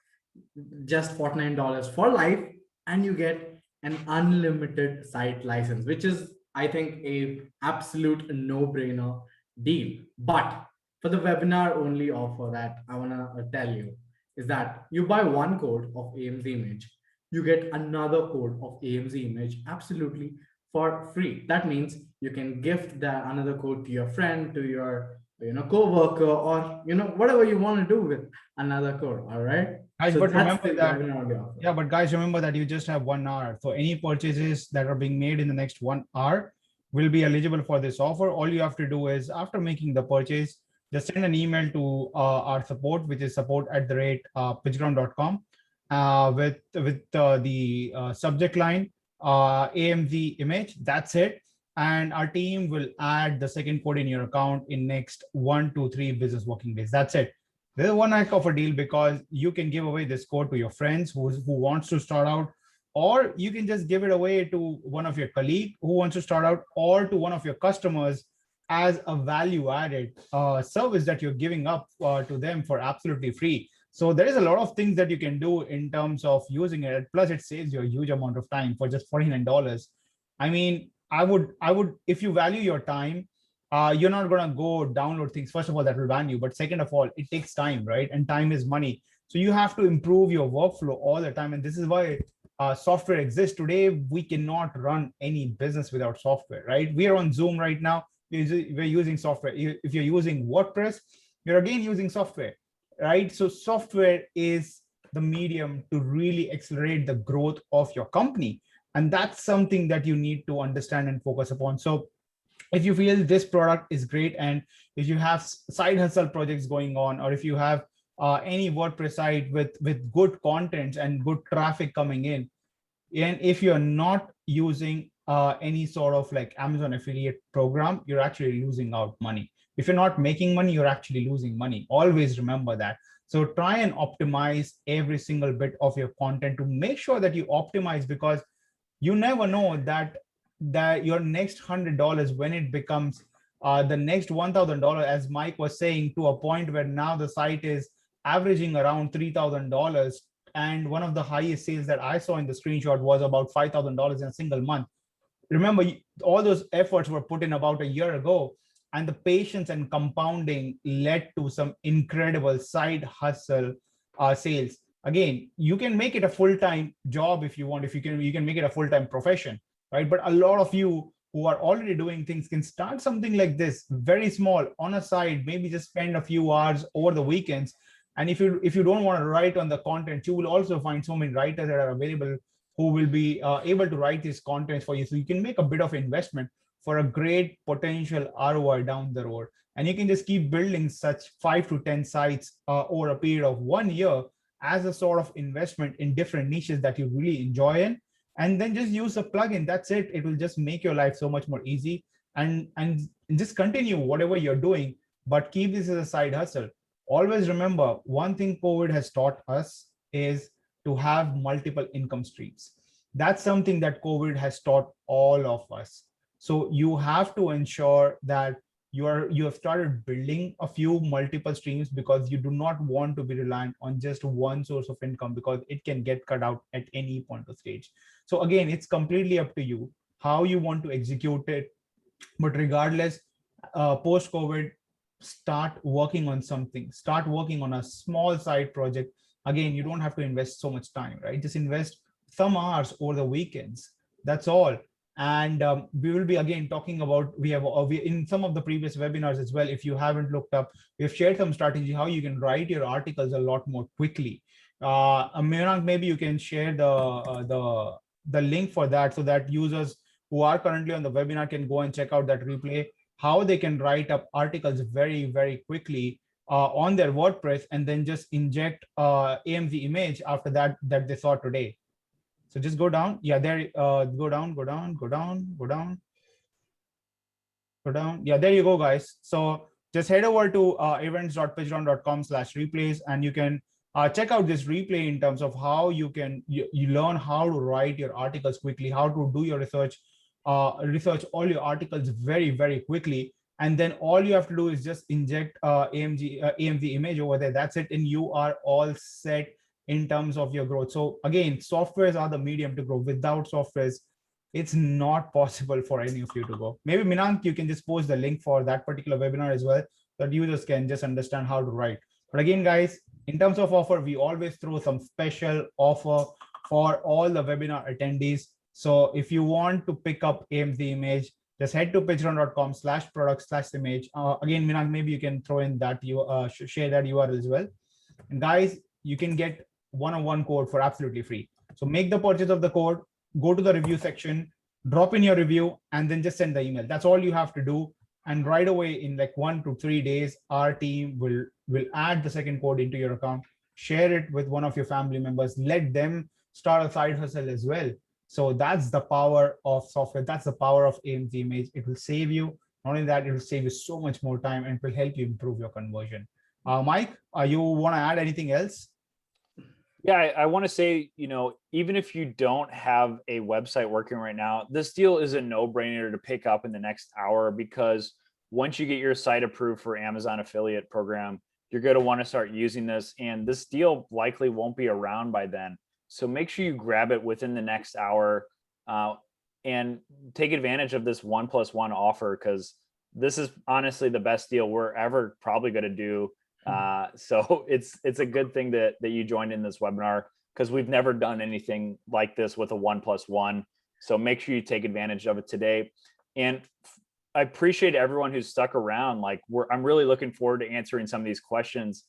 Just $49 for life, and you get an unlimited site license, which is, I think, a absolute no-brainer deal. But for the webinar only offer that I want to tell you is that you buy one code of AMZ image, you get another code of AMZ image absolutely for free. That means you can gift that another code to your friend, to your co-worker, or whatever you want to do with another code. All right. Guys, So but that's remember the that, webinar only offer. yeah, but guys, remember that you just have 1 hour. So any purchases that are being made in the next 1 hour will be eligible for this offer. All you have to do is, after making the purchase, just send an email to our support, which is support@pitchground.com, with the subject line AMZ image. That's it. And our team will add the second code in your account in next 1 to 3 business working days. That's it. This is one heck of a deal because you can give away this code to your friends who wants to start out, or you can just give it away to one of your colleague who wants to start out, or to one of your customers as a value added service that you're giving up to them for absolutely free. So there is a lot of things that you can do in terms of using it. Plus, it saves you a huge amount of time for just $49. I mean, I would, if you value your time, you're not going to go download things. First of all, that will ban you. But second of all, it takes time, right? And time is money. So you have to improve your workflow all the time. And this is why software exists. Today, we cannot run any business without software, right? We are on Zoom right now. We're using software. If you're using WordPress, you're again using software, right? So software is the medium to really accelerate the growth of your company. And that's something that you need to understand and focus upon. So if you feel this product is great, and if you have side hustle projects going on, or if you have any WordPress site with good content and good traffic coming in, and if you're not using any sort of like Amazon affiliate program, you're actually losing out money. If you're not making money, you're actually losing money. Always remember that. So try and optimize every single bit of your content to make sure that you optimize, because you never know that your next $100, when it becomes the next $1,000, as Mike was saying, to a point where now the site is averaging around $3,000. And one of the highest sales that I saw in the screenshot was about $5,000 in a single month. Remember, all those efforts were put in about a year ago, and the patience and compounding led to some incredible side hustle sales. Again, you can make it a full-time job if you want. If you can make it a full-time profession, right? But a lot of you who are already doing things can start something like this, very small, on a side, maybe just spend a few hours over the weekends. And if you don't want to write on the content, you will also find so many writers that are available who will be able to write these contents for you. So you can make a bit of investment for a great potential ROI down the road. And you can just keep building such 5 to 10 sites over a period of 1 year as a sort of investment in different niches that you really enjoy in. And then just use a plugin. That's it. It will just make your life so much more easy. And just continue whatever you're doing, but keep this as a side hustle. Always remember, one thing COVID has taught us is to have multiple income streams. That's something that COVID has taught all of us. So you have to ensure that you have started building a few multiple streams, because you do not want to be reliant on just one source of income, because it can get cut out at any point of stage. So again, it's completely up to you how you want to execute it. But regardless, post-COVID, start working on something. Start working on a small side project. Again, you don't have to invest so much time, right? Just invest some hours over the weekends. That's all. And we will be again talking about, we in some of the previous webinars as well, if you haven't looked up, we've shared some strategy how you can write your articles a lot more quickly. Mayank, maybe you can share the link for that, so that users who are currently on the webinar can go and check out that replay, how they can write up articles very, very quickly on their WordPress, and then just inject AMZ image after that they saw today. So just go down. Yeah, there, go down. Yeah, there you go, guys. So just head over to events.pitchground.com/replays, and you can check out this replay in terms of how you learn how to write your articles quickly, how to do your research, research all your articles very, very quickly. And then all you have to do is just inject AMZ image over there. That's it. And you are all set in terms of your growth. So again, softwares are the medium to grow. Without softwares, it's not possible for any of you to go. Maybe Minank, you can just post the link for that particular webinar as well, so that users can just understand how to write. But again, guys, in terms of offer, we always throw some special offer for all the webinar attendees. So if you want to pick up AMZ image, just head to pitchground.com/product/image. Again, Minank, maybe you can throw in that, you share that URL as well. And guys, you can get one-on-one code for absolutely free. So make the purchase of the code, go to the review section, drop in your review, and then just send the email. That's all you have to do. And right away, in like 1 to 3 days, our team will add the second code into your account, share it with one of your family members, let them start a side hustle as well. So that's the power of software. That's the power of AMZ image. It will save you. Not only that, it will save you so much more time and will help you improve your conversion. Mike, you want to add anything else? Yeah, I want to say, even if you don't have a website working right now, this deal is a no-brainer to pick up in the next hour, because once you get your site approved for Amazon affiliate program, you're going to want to start using this, and this deal likely won't be around by then. So make sure you grab it within the next hour and take advantage of this 1+1 offer, because this is honestly the best deal we're ever probably going to do. So it's a good thing that you joined in this webinar, because we've never done anything like this with a 1+1. So make sure you take advantage of it today. And I appreciate everyone who's stuck around. Like I'm really looking forward to answering some of these questions.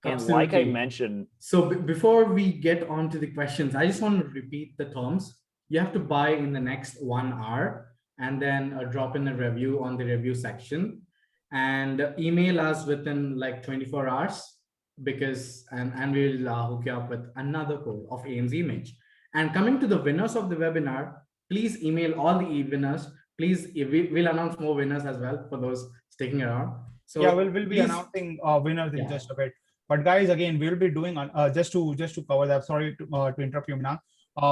And Absolutely. like I mentioned, so before we get on to the questions, I just want to repeat the terms. You have to buy in the next 1 hour, and then drop in a review on the review section, and email us within like 24 hours, because and we'll hook you up with another code of AMZ image. And coming to the winners of the webinar, please email all the winners. Please, we'll announce more winners as well for those sticking around. So yeah, we'll be announcing winners in just a bit. But guys, again, we'll be doing just to cover that. Sorry to interrupt you, Minank.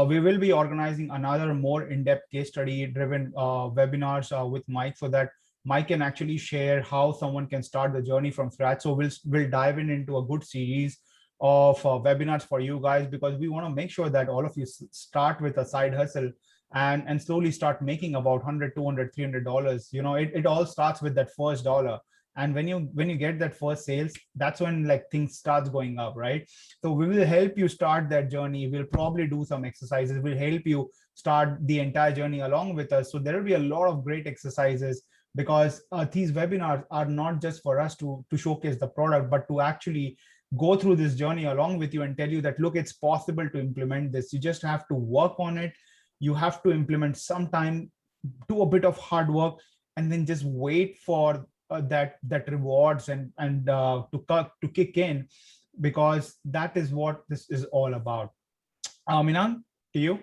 We will be organizing another more in-depth case study driven webinars with Mike, so that Mike can actually share how someone can start the journey from scratch. So we'll dive into a good series of webinars for you guys, because we want to make sure that all of you start with a side hustle and slowly start making about $100, $200, $300. It all starts with that first dollar. And when you get that first sales, that's when like things starts going up, right? So we will help you start that journey. We'll probably do some exercises. We'll help you start the entire journey along with us. So there will be a lot of great exercises, because these webinars are not just for us to showcase the product, but to actually go through this journey along with you and tell you that, look, it's possible to implement this. You just have to work on it. You have to implement some time, do a bit of hard work, and then just wait for that rewards and to kick in, because that is what this is all about. Minank, to you.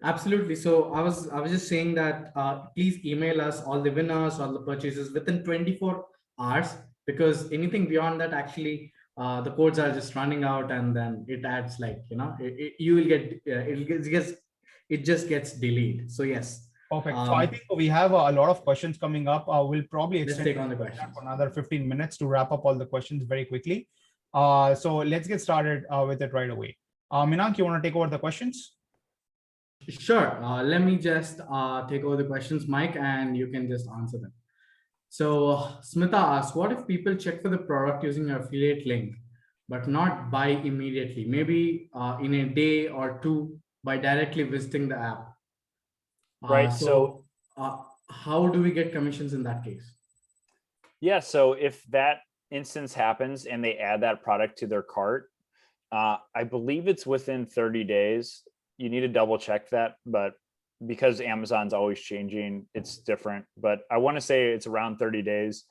Absolutely. So I was just saying that please email us all the winners, all the purchases within 24 hours, because anything beyond that, actually the codes are just running out, and then it adds like, you will get it just gets delayed. So yes. Perfect. So I think we have a lot of questions coming up. We'll probably extend take on the questions for another 15 minutes to wrap up all the questions very quickly. So let's get started with it right away. Minank, you want to take over the questions? Sure. Let me just take over the questions, Mike, and you can just answer them. So Smita asks, what if people check for the product using your affiliate link, but not buy immediately, maybe in a day or two, by directly visiting the app? Right. So how do we get commissions in that case? Yeah. So if that instance happens and they add that product to their cart, I believe it's within 30 days. You need to double check that, but because Amazon's always changing, it's different. But I want to say it's around 30 days.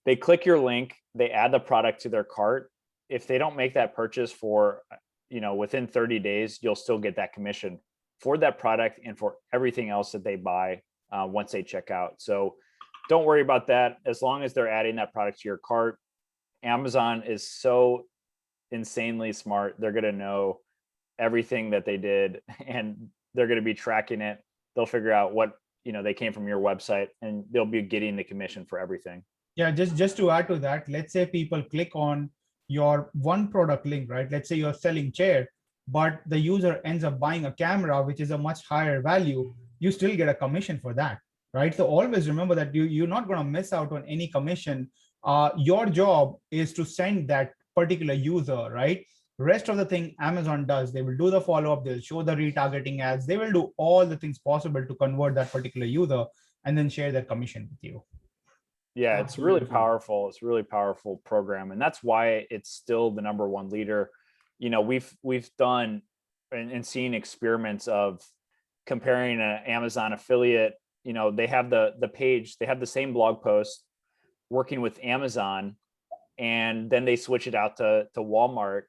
They click your link, they add the product to their cart. If they don't make that purchase for, within 30 days, you'll still get that commission for that product and for everything else that they buy once they check out. So don't worry about that. As long as they're adding that product to your cart, Amazon is so insanely smart. They're going to know everything that they did, and they're going to be tracking it. They'll figure out what, they came from your website, and they'll be getting the commission for everything. Yeah, just to add to that, let's say people click on your one product link, right? Let's say you're selling chair, but the user ends up buying a camera, which is a much higher value. You still get a commission for that, right? So always remember that you're not going to miss out on any commission. Your job is to send that particular user, right? Rest of the thing Amazon does, they will do the follow-up, they'll show the retargeting ads, they will do all the things possible to convert that particular user and then share their commission with you. Yeah, it's really powerful. It's a really powerful program. And that's why it's still the #1 leader. We've done and seen experiments of comparing an Amazon affiliate. They have the page, they have the same blog post working with Amazon, and then they switch it out to Walmart,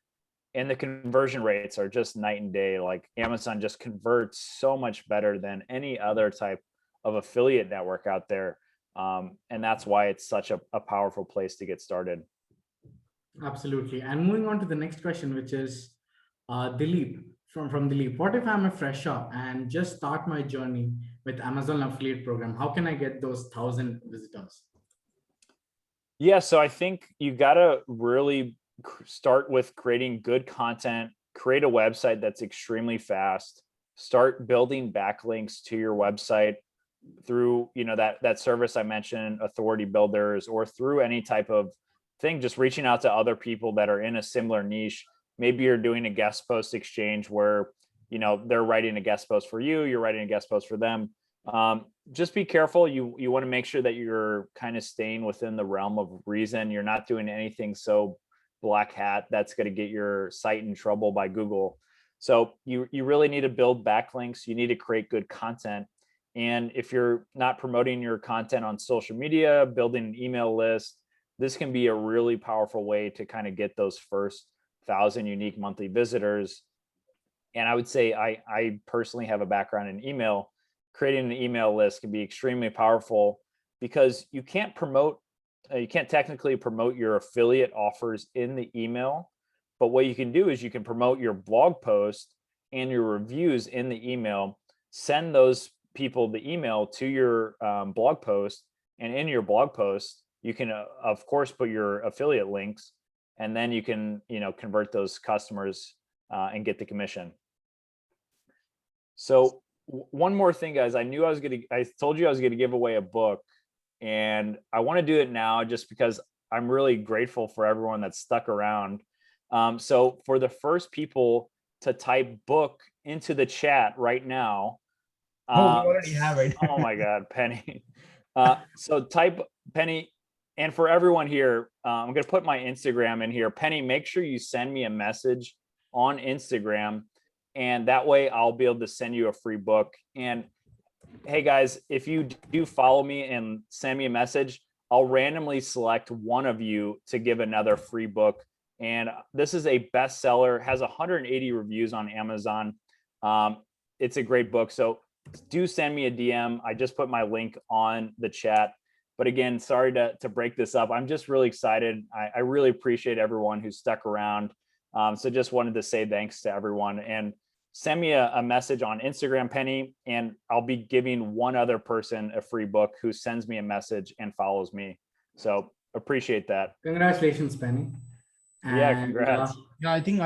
and the conversion rates are just night and day. Like, Amazon just converts so much better than any other type of affiliate network out there. And that's why it's such a powerful place to get started. Absolutely. And moving on to the next question, which is Dilip from Dilip. What if I'm a fresher and just start my journey with Amazon affiliate program? How can I get those 1,000 visitors? Yeah, so I think you got to really start with creating good content, create a website that's extremely fast, start building backlinks to your website through that service I mentioned, Authority Builders, or through any type of thing, just reaching out to other people that are in a similar niche. Maybe you're doing a guest post exchange where they're writing a guest post for you, you're writing a guest post for them. Just be careful. You want to make sure that you're kind of staying within the realm of reason. You're not doing anything so black hat that's going to get your site in trouble by Google. So you really need to build backlinks. You need to create good content. And if you're not promoting your content on social media, building an email list, this can be a really powerful way to kind of get those first 1,000 unique monthly visitors. And I would say I personally have a background in email. Creating an email list can be extremely powerful because you can't technically promote your affiliate offers in the email. But what you can do is you can promote your blog post and your reviews in the email, send those people the email to your blog post, and in your blog post you can of course put your affiliate links, and then you can convert those customers and get the commission. So one more thing, guys, I told you I was gonna give away a book, and I want to do it now just because I'm really grateful for everyone that's stuck around. So for the first people to type book into the chat right now. Oh, we already have it. Oh my God, Penny. So type Penny, and for everyone here, I'm going to put my Instagram in here. Penny, make sure you send me a message on Instagram, and that way I'll be able to send you a free book. And hey guys, if you do follow me and send me a message, I'll randomly select one of you to give another free book. And this is a bestseller, has 180 reviews on Amazon. It's a great book. So do send me a DM. I just put my link on the chat. But again, sorry to break this up. I'm just really excited. I really appreciate everyone who stuck around. So just wanted to say thanks to everyone, and send me a message on Instagram, Penny, and I'll be giving one other person a free book who sends me a message and follows me. So appreciate that. Congratulations, Penny. Yeah, congrats. Yeah, I think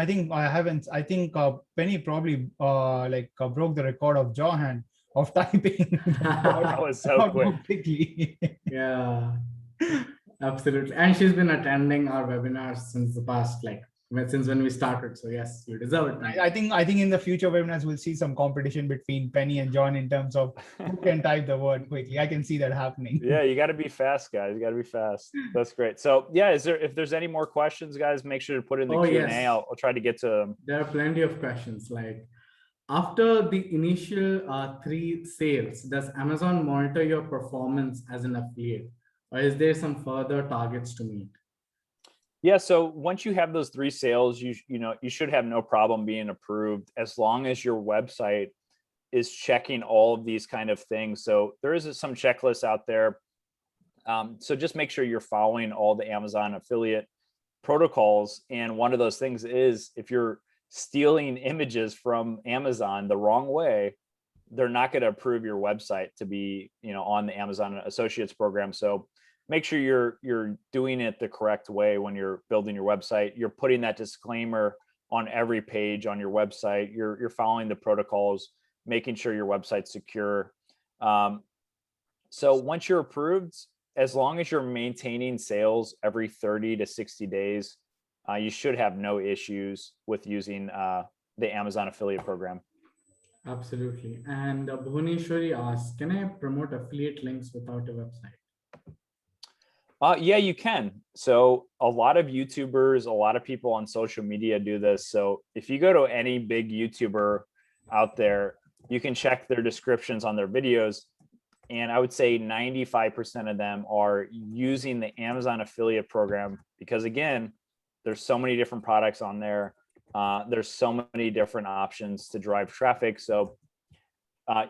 Penny probably broke the record of Johan of typing. That was so quickly. Yeah, absolutely. And she's been attending our webinars since the past, since when we started. So yes, you deserve it. I think in the future webinars we'll see some competition between Penny and John in terms of who can type the word quickly. I can see that happening. Yeah, you got to be fast, guys. You got to be fast. That's great. So yeah, if there's any more questions, guys, make sure to put in the Q&A. Yes. I'll try to get to them. There are plenty of questions. Like, after the initial 3 sales, does Amazon monitor your performance as an affiliate, or is there some further targets to meet? Yeah, so once you have those 3 sales, you should have no problem being approved as long as your website is checking all of these kind of things. So there is some checklists out there. So just make sure you're following all the Amazon affiliate protocols. And one of those things is if you're stealing images from Amazon the wrong way, they're not going to approve your website to be, on the Amazon Associates program. So make sure you're doing it the correct way when you're building your website. You're putting that disclaimer on every page on your website. You're following the protocols, making sure your website's secure. So once you're approved, as long as you're maintaining sales every 30 to 60 days, you should have no issues with using the Amazon affiliate program. Absolutely. And Bhuvneshwari asks, can I promote affiliate links without a website? Yeah, you can. So a lot of YouTubers, a lot of people on social media do this. So if you go to any big YouTuber out there, you can check their descriptions on their videos. And I would say 95% of them are using the Amazon affiliate program because, again, there's so many different products on there. There's so many different options to drive traffic. So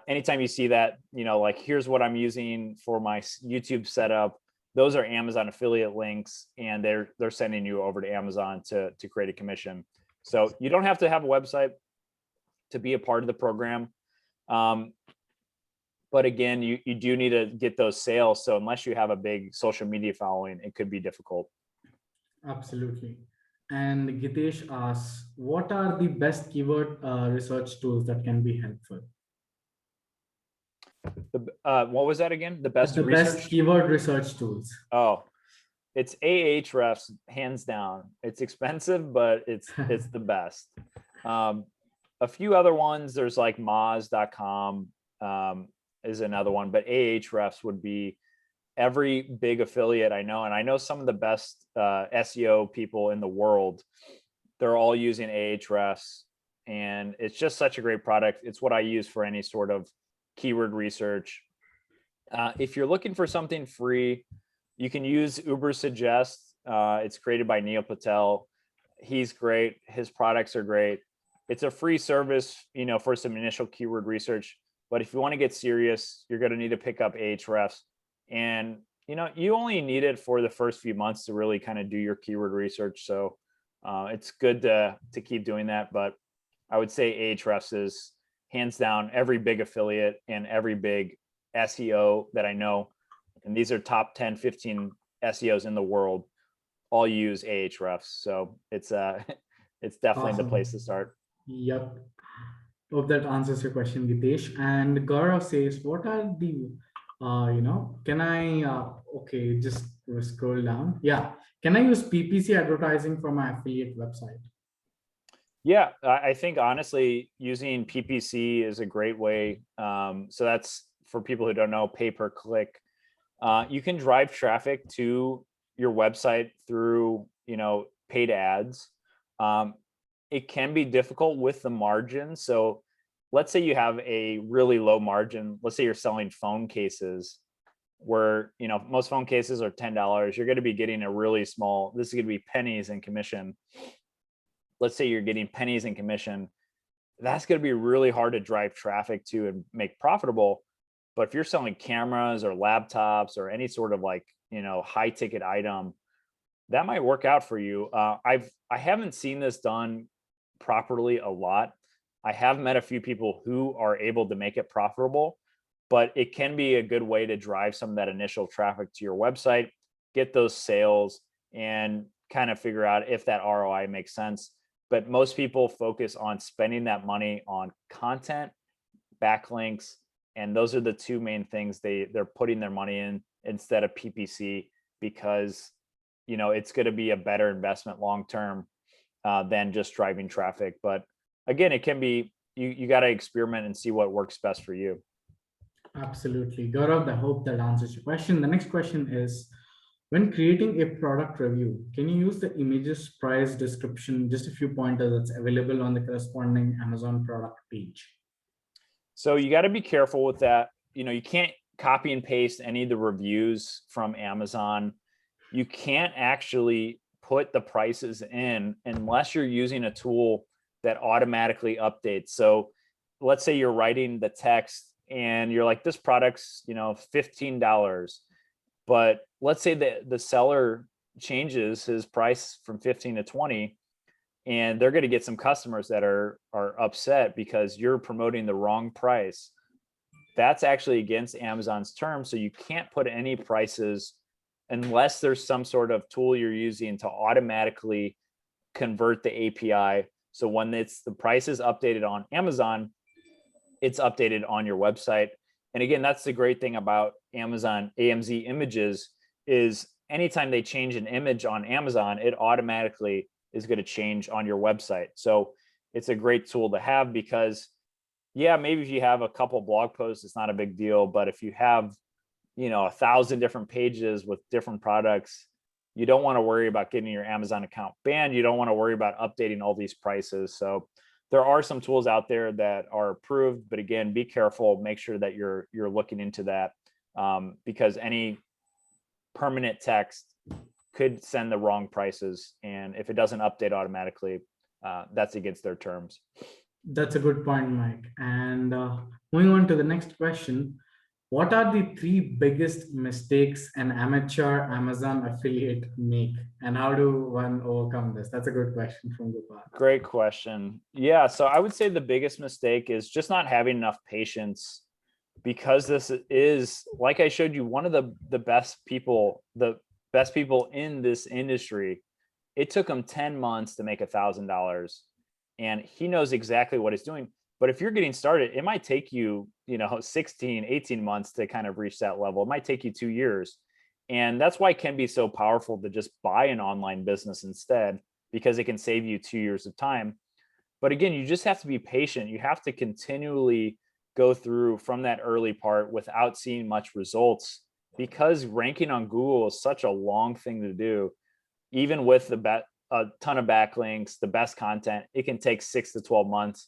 anytime you see that, like, here's what I'm using for my YouTube setup, those are Amazon affiliate links, and they're sending you over to Amazon to create a commission. So you don't have to have a website to be a part of the program. But again, you do need to get those sales. So unless you have a big social media following, it could be difficult. Absolutely. And Gitesh asks, what are the best keyword research tools that can be helpful? What was that again? The best keyword research tools. Oh, it's Ahrefs, hands down. It's expensive, but it's the best. A few other ones, there's like Moz.com is another one, but Ahrefs would be every big affiliate I know. And I know some of the best SEO people in the world, they're all using Ahrefs, and it's just such a great product. It's what I use for any sort of keyword research. If you're looking for something free, you can use Ubersuggest. It's created by Neil Patel. He's great. His products are great. It's a free service, for some initial keyword research. But if you want to get serious, you're going to need to pick up Ahrefs. And, you only need it for the first few months to really kind of do your keyword research. So it's good to keep doing that. But I would say Ahrefs is hands down every big affiliate and every big SEO that I know. And these are top 10, 15 SEOs in the world, all use Ahrefs. So it's definitely Awesome. the place to start. Yep. Hope that answers your question, Gitesh. And Gaurav says, what are the, can I, okay, just scroll down. Yeah. Can I use PPC advertising for my affiliate website? Yeah, I think honestly, using PPC is a great way. So that's for people who don't know, pay-per-click. You can drive traffic to your website through, paid ads. It can be difficult with the margin. So let's say you have a really low margin. Let's say you're selling phone cases where, most phone cases are $10. You're going to be getting a really small, this is going to be pennies in commission. Let's say you're getting pennies in commission. That's going to be really hard to drive traffic to and make profitable. But if you're selling cameras or laptops or any sort of high ticket item, that might work out for you. I haven't seen this done properly a lot. I have met a few people who are able to make it profitable, but it can be a good way to drive some of that initial traffic to your website, get those sales, and kind of figure out if that ROI makes sense. But most people focus on spending that money on content, backlinks, and those are the two main things they're putting their money in instead of PPC, because it's going to be a better investment long term than just driving traffic. But again, it can be, you got to experiment and see what works best for you. Absolutely. Gaurav, I hope that answers your question. The next question is, when creating a product review, can you use the images, price, description, just a few pointers that's available on the corresponding Amazon product page? So you got to be careful with that. You can't copy and paste any of the reviews from Amazon. You can't actually put the prices in unless you're using a tool that automatically updates. So let's say you're writing the text and you're like, this product's, $15. But let's say that the seller changes his price from 15 to 20, and they're going to get some customers that are upset because you're promoting the wrong price. That's actually against Amazon's terms. So you can't put any prices unless there's some sort of tool you're using to automatically convert the API. So when the price is updated on Amazon, it's updated on your website. And again, that's the great thing about Amazon AMZ images is anytime they change an image on Amazon, it automatically is going to change on your website. So it's a great tool to have because, yeah, maybe if you have a couple blog posts, it's not a big deal. But if you have, 1,000 different pages with different products, you don't want to worry about getting your Amazon account banned. You don't want to worry about updating all these prices. So there are some tools out there that are approved, but again, be careful. Make sure that you're looking into that because any permanent text could send the wrong prices, and if it doesn't update automatically, that's against their terms. That's a good point, Mike. And moving on to the next question, what are the 3 biggest mistakes an amateur Amazon affiliate make, and how do one overcome this? That's a good question from Gopal. Great question. Yeah, so I would say the biggest mistake is just not having enough patience, because this is, like I showed you, one of the best people in this industry. It took him 10 months to make $1,000, and he knows exactly what he's doing. But if you're getting started, it might take you, 16, 18 months to kind of reach that level. It might take you 2 years. And that's why it can be so powerful to just buy an online business instead, because it can save you 2 years of time. But again, you just have to be patient. You have to continually go through from that early part without seeing much results, because ranking on Google is such a long thing to do. Even with a ton of backlinks, the best content, it can take 6 to 12 months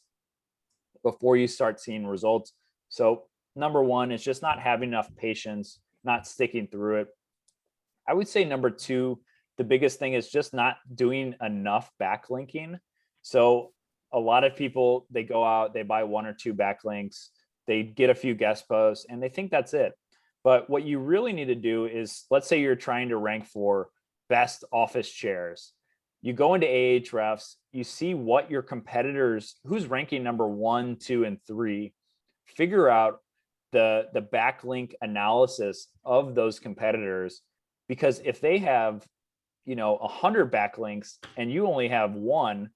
before you start seeing results. So number one is just not having enough patience, not sticking through it. I would say number 2, the biggest thing is just not doing enough backlinking. So a lot of people, they go out, they buy 1 or 2 backlinks, they get a few guest posts, and they think that's it. But what you really need to do is, let's say you're trying to rank for best office chairs. You go into Ahrefs, you see what your competitors, who's ranking number 1, 2, and 3, figure out the backlink analysis of those competitors. Because if they have, 100 backlinks and you only have 1,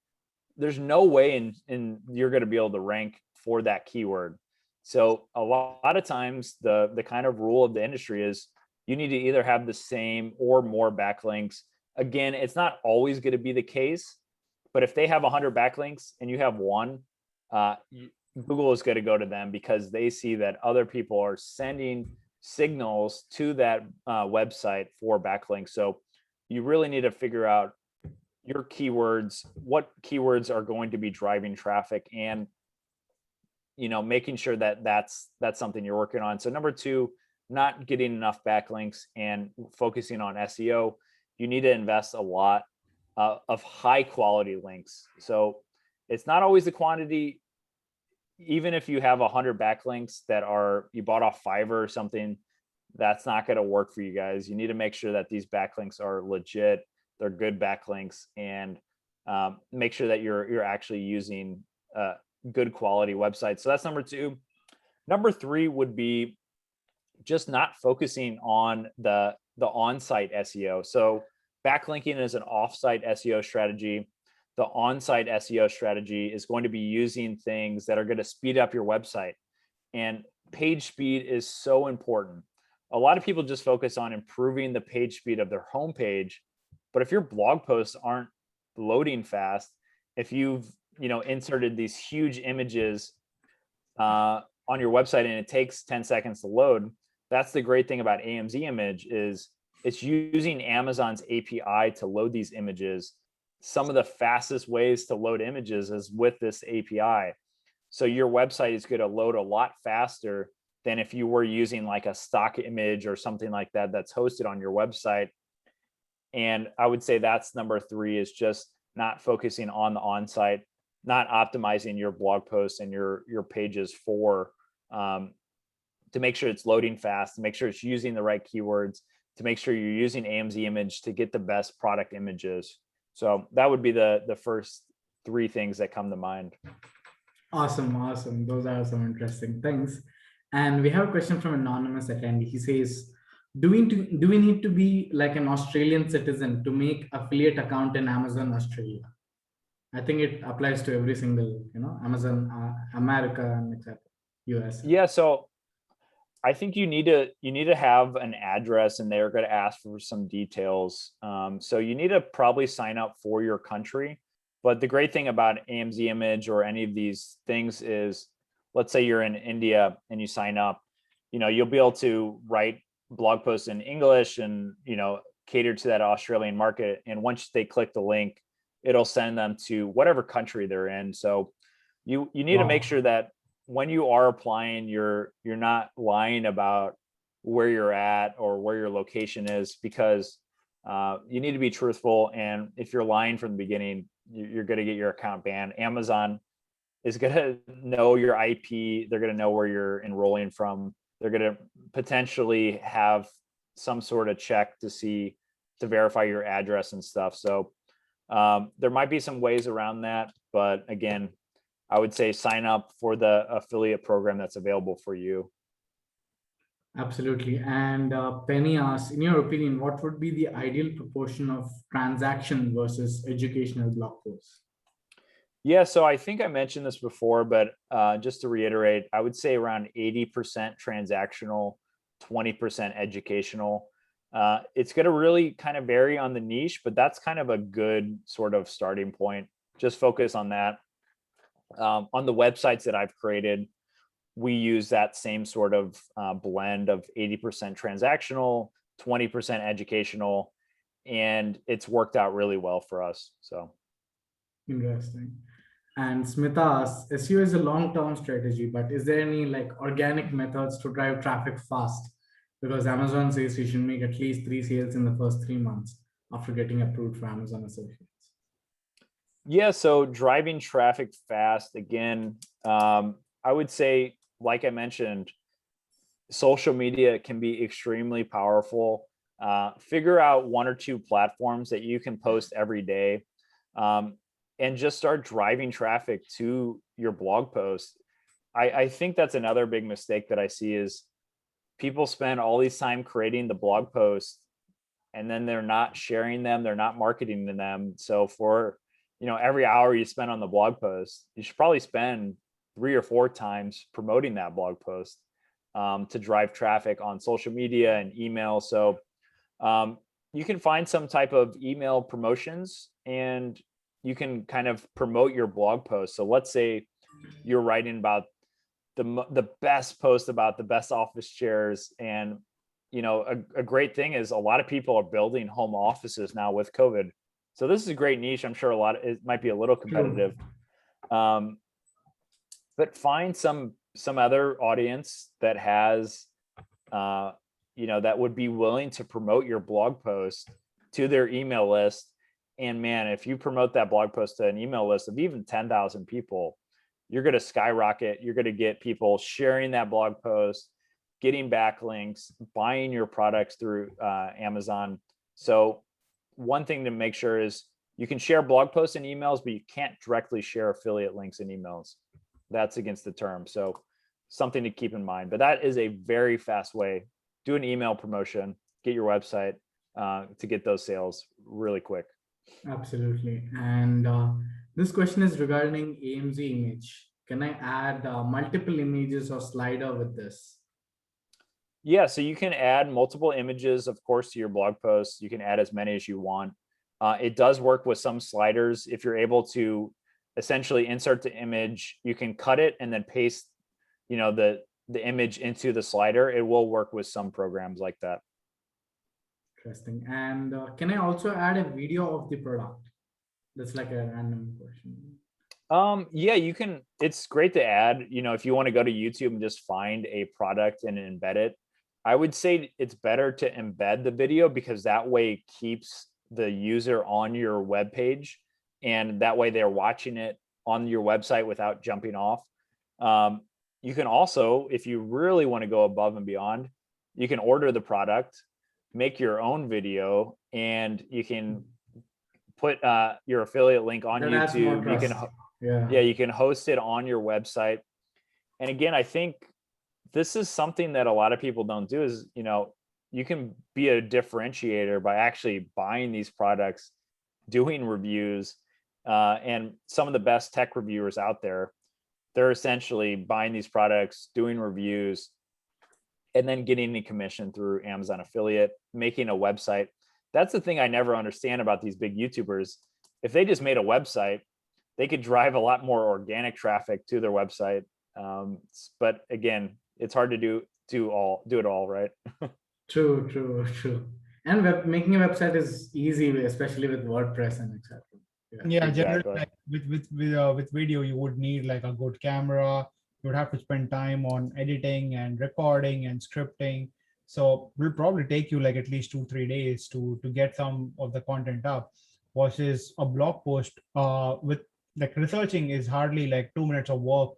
there's no way in you're going to be able to rank for that keyword. So a lot of times the kind of rule of the industry is you need to either have the same or more backlinks. Again, it's not always going to be the case, but if they have 100 backlinks and you have 1, Google is going to go to them because they see that other people are sending signals to that website for backlinks. So you really need to figure out your keywords, what keywords are going to be driving traffic, and making sure that that's something you're working on. So number 2, not getting enough backlinks and focusing on SEO. You need to invest a lot of high quality links. So it's not always the quantity. Even if you have 100 backlinks that you bought off Fiverr or something, that's not going to work for you guys. You need to make sure that these backlinks are legit, they're good backlinks, and make sure that you're actually using good quality websites. So that's number 2. Number 3 would be just not focusing on the on-site SEO. So backlinking is an off-site SEO strategy. The on-site SEO strategy is going to be using things that are going to speed up your website. And page speed is so important. A lot of people just focus on improving the page speed of their homepage, but if your blog posts aren't loading fast, if you've inserted these huge images on your website and it takes 10 seconds to load, that's the great thing about AMZ image is it's using Amazon's API to load these images. Some of the fastest ways to load images is with this API. So your website is going to load a lot faster than if you were using like a stock image or something like that that's hosted on your website. And I would say that's number 3 is just not focusing on the on-site, not optimizing your blog posts and your pages to make sure it's loading fast, to make sure it's using the right keywords, to make sure you're using AMZ image to get the best product images. So that would be the first three things that come to mind. Awesome. Those are some interesting things. And we have a question from an anonymous attendee. He says, do we need to be like an Australian citizen to make affiliate account in Amazon Australia? I think it applies to every single, Amazon America and etc. US. Yeah, so I think you need to have an address, and they're going to ask for some details. So you need to probably sign up for your country. But the great thing about AMZ image or any of these things is, let's say you're in India and you sign up, you'll be able to write blog posts in English and, cater to that Australian market. And once they click the link, it'll send them to whatever country they're in. So you need to make sure that when you are applying, you're not lying about where you're at or where your location is, because you need to be truthful. And if you're lying from the beginning, you're going to get your account banned. Amazon is going to know your IP. They're going to know where you're enrolling from. They're going to potentially have some sort of check to verify your address and stuff. So there might be some ways around that, but again, I would say sign up for the affiliate program that's available for you. Absolutely. And Penny asks, in your opinion, what would be the ideal proportion of transaction versus educational blog posts? Yeah, so I think I mentioned this before, but just to reiterate, I would say around 80% transactional, 20% educational. It's going to really kind of vary on the niche, but that's kind of a good sort of starting point. Just focus on that. On the websites that I've created, we use that same sort of blend of 80% transactional, 20% educational, and it's worked out really well for us. So interesting. And Smita asks, SEO is a long-term strategy, but is there any like organic methods to drive traffic fast? Because Amazon says you should make at least 3 sales in the first 3 months after getting approved for Amazon Associates. Yeah, so driving traffic fast, again, I would say, like I mentioned, social media can be extremely powerful. Figure out 1 or 2 platforms that you can post every day, and just start driving traffic to your blog post. I think that's another big mistake that I see is people spend all these time creating the blog posts and then they're not sharing them, they're not marketing them. So for every hour you spend on the blog post, you should probably spend 3 or 4 times promoting that blog post to drive traffic on social media and email. So you can find some type of email promotions and you can kind of promote your blog post. So let's say you're writing about the best post about the best office chairs, and a great thing is a lot of people are building home offices now with COVID. So this is a great niche. I'm sure it might be a little competitive, but find some other audience that has, that would be willing to promote your blog post to their email list. And man, if you promote that blog post to an email list of even 10,000 people, you're going to skyrocket. You're going to get people sharing that blog post, getting backlinks, buying your products through Amazon. So one thing to make sure is you can share blog posts and emails, but you can't directly share affiliate links and emails. That's against the term. So something to keep in mind, but that is a very fast way. Do an email promotion, get your website to get those sales really quick. Absolutely. And this question is regarding AMZ image. Can I add multiple images or slider with this? Yeah, so you can add multiple images, of course, to your blog posts. You can add as many as you want. It does work with some sliders. If you're able to essentially insert the image, you can cut it and then paste, the image into the slider. It will work with some programs like that. Interesting. And can I also add a video of the product? That's like a random question. Yeah, you can. It's great to add, if you want to go to YouTube and just find a product and embed it. I would say it's better to embed the video because that way it keeps the user on your web page, and that way they're watching it on your website without jumping off. You can also, if you really want to go above and beyond, you can order the product, make your own video, and you can put your affiliate link on That adds more YouTube. You can, trust. Yeah. yeah, you can host it on your website. And again, I think this is something that a lot of people don't do is, you can be a differentiator by actually buying these products, doing reviews, and some of the best tech reviewers out there, they're essentially buying these products, doing reviews, and then getting the commission through Amazon affiliate, making a website. That's the thing I never understand about these big YouTubers. If they just made a website, they could drive a lot more organic traffic to their website. But again, it's hard to do it all, right? True. And making a website is easy, especially with WordPress and etc. Yeah, generally, Exactly. like with video, you would need like a good camera. You would have to spend time on editing and recording and scripting. So it will probably take you like at least 2-3 days to get some of the content up, versus a blog post with like researching is hardly like 2 minutes of work.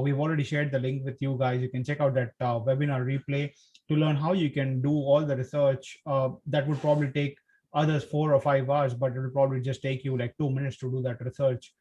We've already shared the link with you guys. You can check out that webinar replay to learn how you can do all the research that would probably take others 4 or 5 hours, but it will probably just take you like 2 minutes to do that research.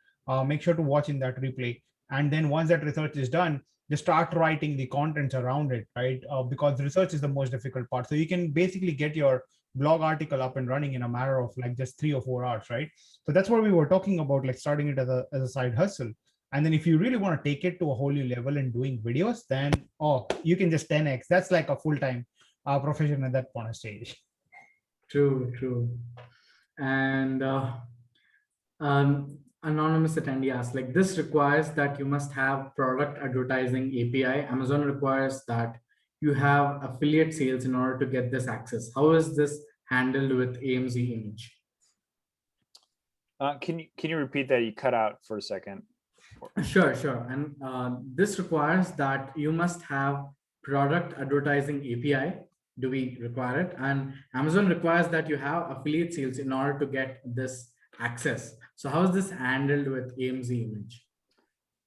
Make sure to watch in that replay. And then once that research is done, just start writing the contents around it, right? Because research is the most difficult part. So you can basically get your blog article up and running in a matter of like just 3 or 4 hours, right? So that's what we were talking about, like starting it as a side hustle. And then if you really want to take it to a whole new level and doing videos, then you can just 10x. That's like a full-time profession at that point of stage. True. And anonymous attendee asks, like, this requires that you must have product advertising API. Amazon requires that you have affiliate sales in order to get this access. How is this handled with AMZ Image? Can you repeat that? You cut out for a second. Sure. And this requires that you must have product advertising API. Do we require it? And Amazon requires that you have affiliate sales in order to get this access. So how is this handled with AMZ Image?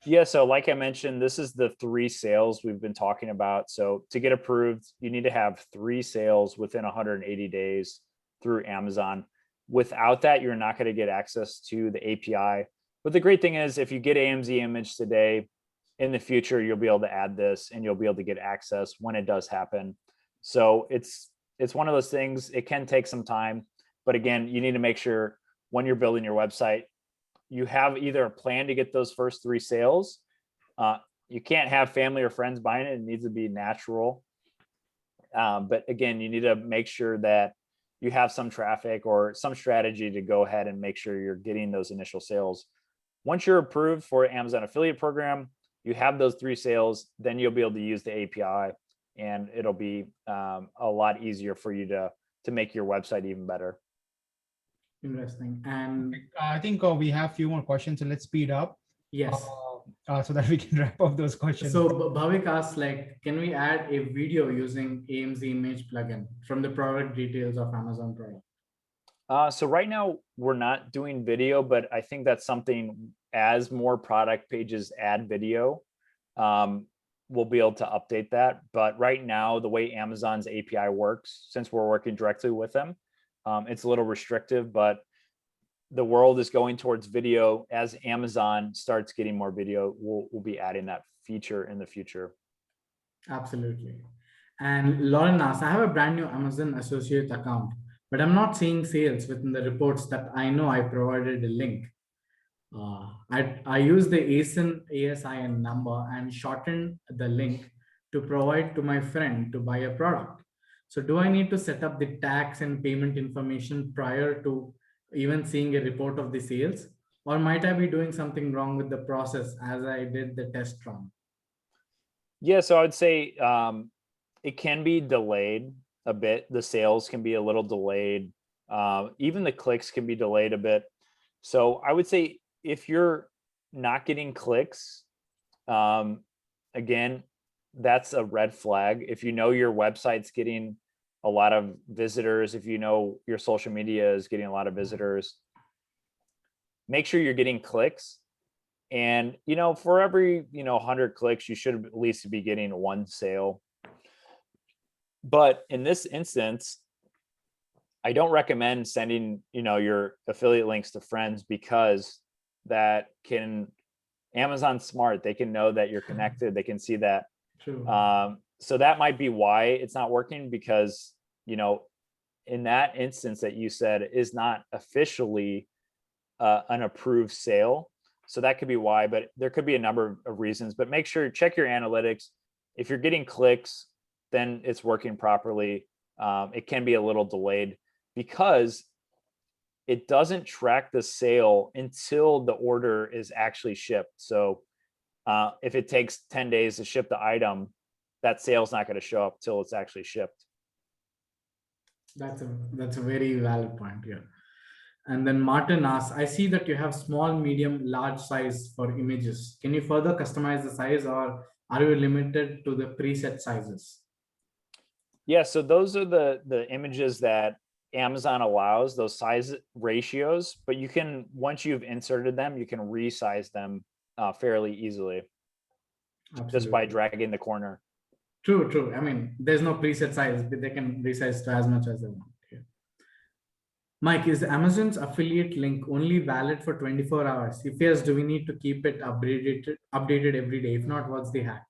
Yeah, so like I mentioned, this is the 3 sales we've been talking about. So to get approved, you need to have 3 sales within 180 days through Amazon. Without that, you're not going to get access to the API. But the great thing is, if you get AMZ Image today, in the future, you'll be able to add this and you'll be able to get access when it does happen. So it's one of those things. It can take some time, but again, you need to make sure when you're building your website, you have either a plan to get those first 3 sales. You can't have family or friends buying it. It needs to be natural. But again, you need to make sure that you have some traffic or some strategy to go ahead and make sure you're getting those initial sales. Once you're approved for Amazon affiliate program, you have those 3 sales, then you'll be able to use the API, and it'll be a lot easier for you to make your website even better. Interesting. And I think we have a few more questions, so let's speed up. yes. So that we can wrap up those questions. So Bhavik asks, like, can we add a video using AMZ Image plugin from the product details of Amazon product? So right now we're not doing video, but I think that's something, as more product pages add video, we'll be able to update that. But right now, the way Amazon's API works, since we're working directly with them, it's a little restrictive, but the world is going towards video. As Amazon starts getting more video, we'll be adding that feature in the future. Absolutely. And Lauren asks, I have a brand new Amazon associate account, but I'm not seeing sales within the reports that I know I provided a link. I use the ASIN number and shortened the link to provide to my friend to buy a product. So do I need to set up the tax and payment information prior to even seeing a report of the sales? Or might I be doing something wrong with the process as I did the test run? Yeah, so I would say it can be delayed a bit. The sales can be a little delayed. Even the clicks can be delayed a bit. So I would say if you're not getting clicks, again, that's a red flag. If you know your website's getting a lot of visitors, if you know your social media is getting a lot of visitors, make sure you're getting clicks. And, for every, 100 clicks, you should at least be getting 1 sale. But in this instance, I don't recommend sending, your affiliate links to friends, because that can, Amazon's smart. They can know that you're connected. They can see that. True. So that might be why it's not working, because, in that instance that you said is not officially an approved sale. So that could be why, but there could be a number of reasons. But make sure, check your analytics. If you're getting clicks, then it's working properly. It can be a little delayed because it doesn't track the sale until the order is actually shipped. So if it takes 10 days to ship the item, that sale's not going to show up till it's actually shipped. That's a very valid point here. And then Martin asks, I see that you have small, medium, large size for images. Can you further customize the size, or are you limited to the preset sizes? Yeah, so those are the images that Amazon allows, those size ratios, but you can, once you've inserted them, you can resize them fairly easily. Absolutely. Just by dragging the corner. True. I mean, there's no preset size, but they can resize to as much as they want. Yeah. Mike, is Amazon's affiliate link only valid for 24 hours? If yes, do we need to keep it updated every day? If not, what's the hack?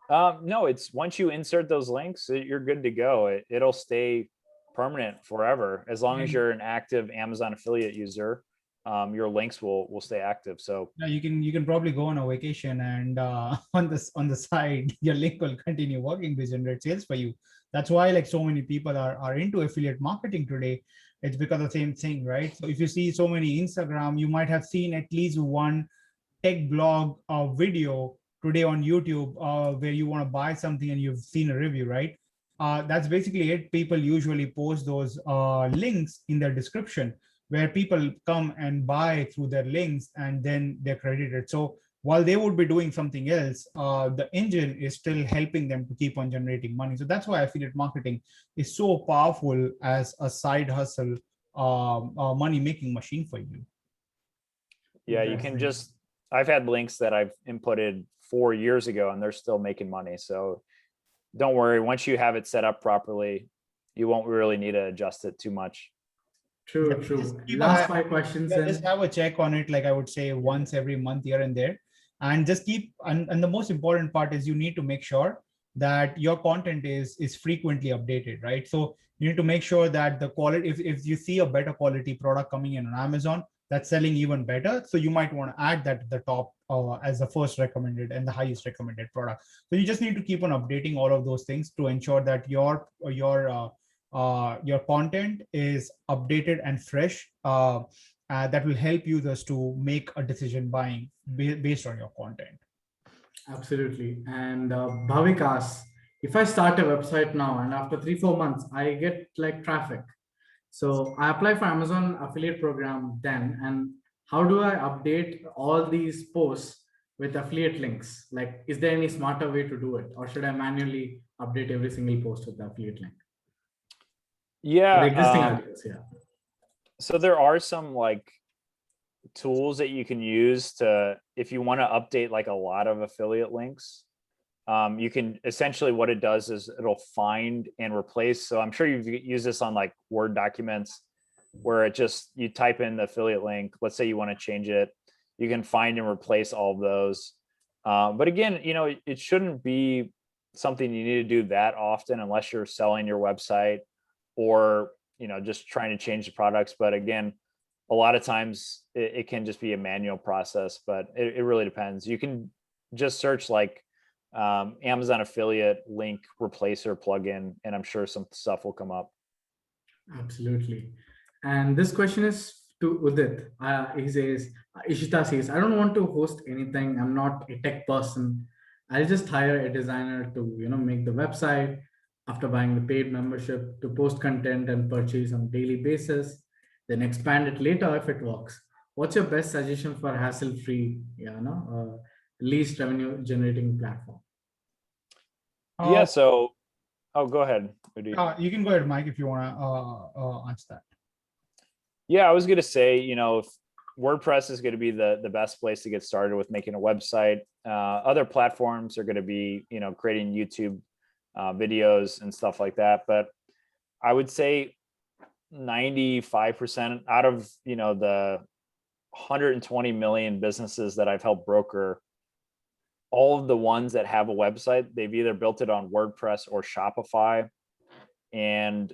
No, it's once you insert those links, you're good to go. It'll stay permanent forever. As long as you're an active Amazon affiliate user, your links will stay active. So yeah, you can probably go on a vacation, and on the side, your link will continue working to generate sales for you. That's why like so many people are into affiliate marketing today. It's because of the same thing, right? So if you see so many Instagram, you might have seen at least one tech blog video today on YouTube where you want to buy something and you've seen a review, right? That's basically it. People usually post those links in their description, where people come and buy through their links and then they're credited. So while they would be doing something else, the engine is still helping them to keep on generating money. So that's why affiliate marketing is so powerful as a side hustle money-making machine for you. yeah, you can just, I've had links that I've inputted 4 years ago and they're still making money. So don't worry, once you have it set up properly, you won't really need to adjust it too much. True. Last 5 questions. Yeah, just have a check on it, like I would say once every month, here and there. And just keep, and the most important part is you need to make sure that your content is frequently updated, right? So you need to make sure that the quality, if you see a better quality product coming in on Amazon that's selling even better, so you might want to add that to the top as the first recommended and the highest recommended product. So you just need to keep on updating all of those things to ensure that your content is updated and fresh. That will help users to make a decision buying based on your content. Absolutely. And Bhavik asks, if I start a website now and after 3-4 months, I get like traffic. So I apply for Amazon affiliate program then, and how do I update all these posts with affiliate links? Like, is there any smarter way to do it, or should I manually update every single post with the affiliate link? Yeah. The existing ideas, yeah. So there are some like tools that you can use to, if you want to update like a lot of affiliate links, you can essentially, what it does is it'll find and replace. So I'm sure you've used this on like Word documents where it just, you type in the affiliate link. Let's say you want to change it. You can find and replace all of those. But again, it shouldn't be something you need to do that often unless you're selling your website or, just trying to change the products. But again, a lot of times it can just be a manual process, but it really depends. You can just search like Amazon affiliate link replacer plugin, and I'm sure some stuff will come up. Absolutely. And this question is to Udit. He says, Ishita says, I don't want to host anything. I'm not a tech person. I'll just hire a designer to, make the website after buying the paid membership, to post content and purchase on a daily basis, then expand it later if it works. What's your best suggestion for hassle-free, least revenue generating platform? Yeah. So, go ahead. You can go ahead, Mike, if you want to answer that. Yeah, I was going to say, if WordPress is going to be the best place to get started with making a website, other platforms are going to be, creating YouTube videos and stuff like that. But I would say 95% out of, the 120 million businesses that I've helped broker, all of the ones that have a website, they've either built it on WordPress or Shopify. And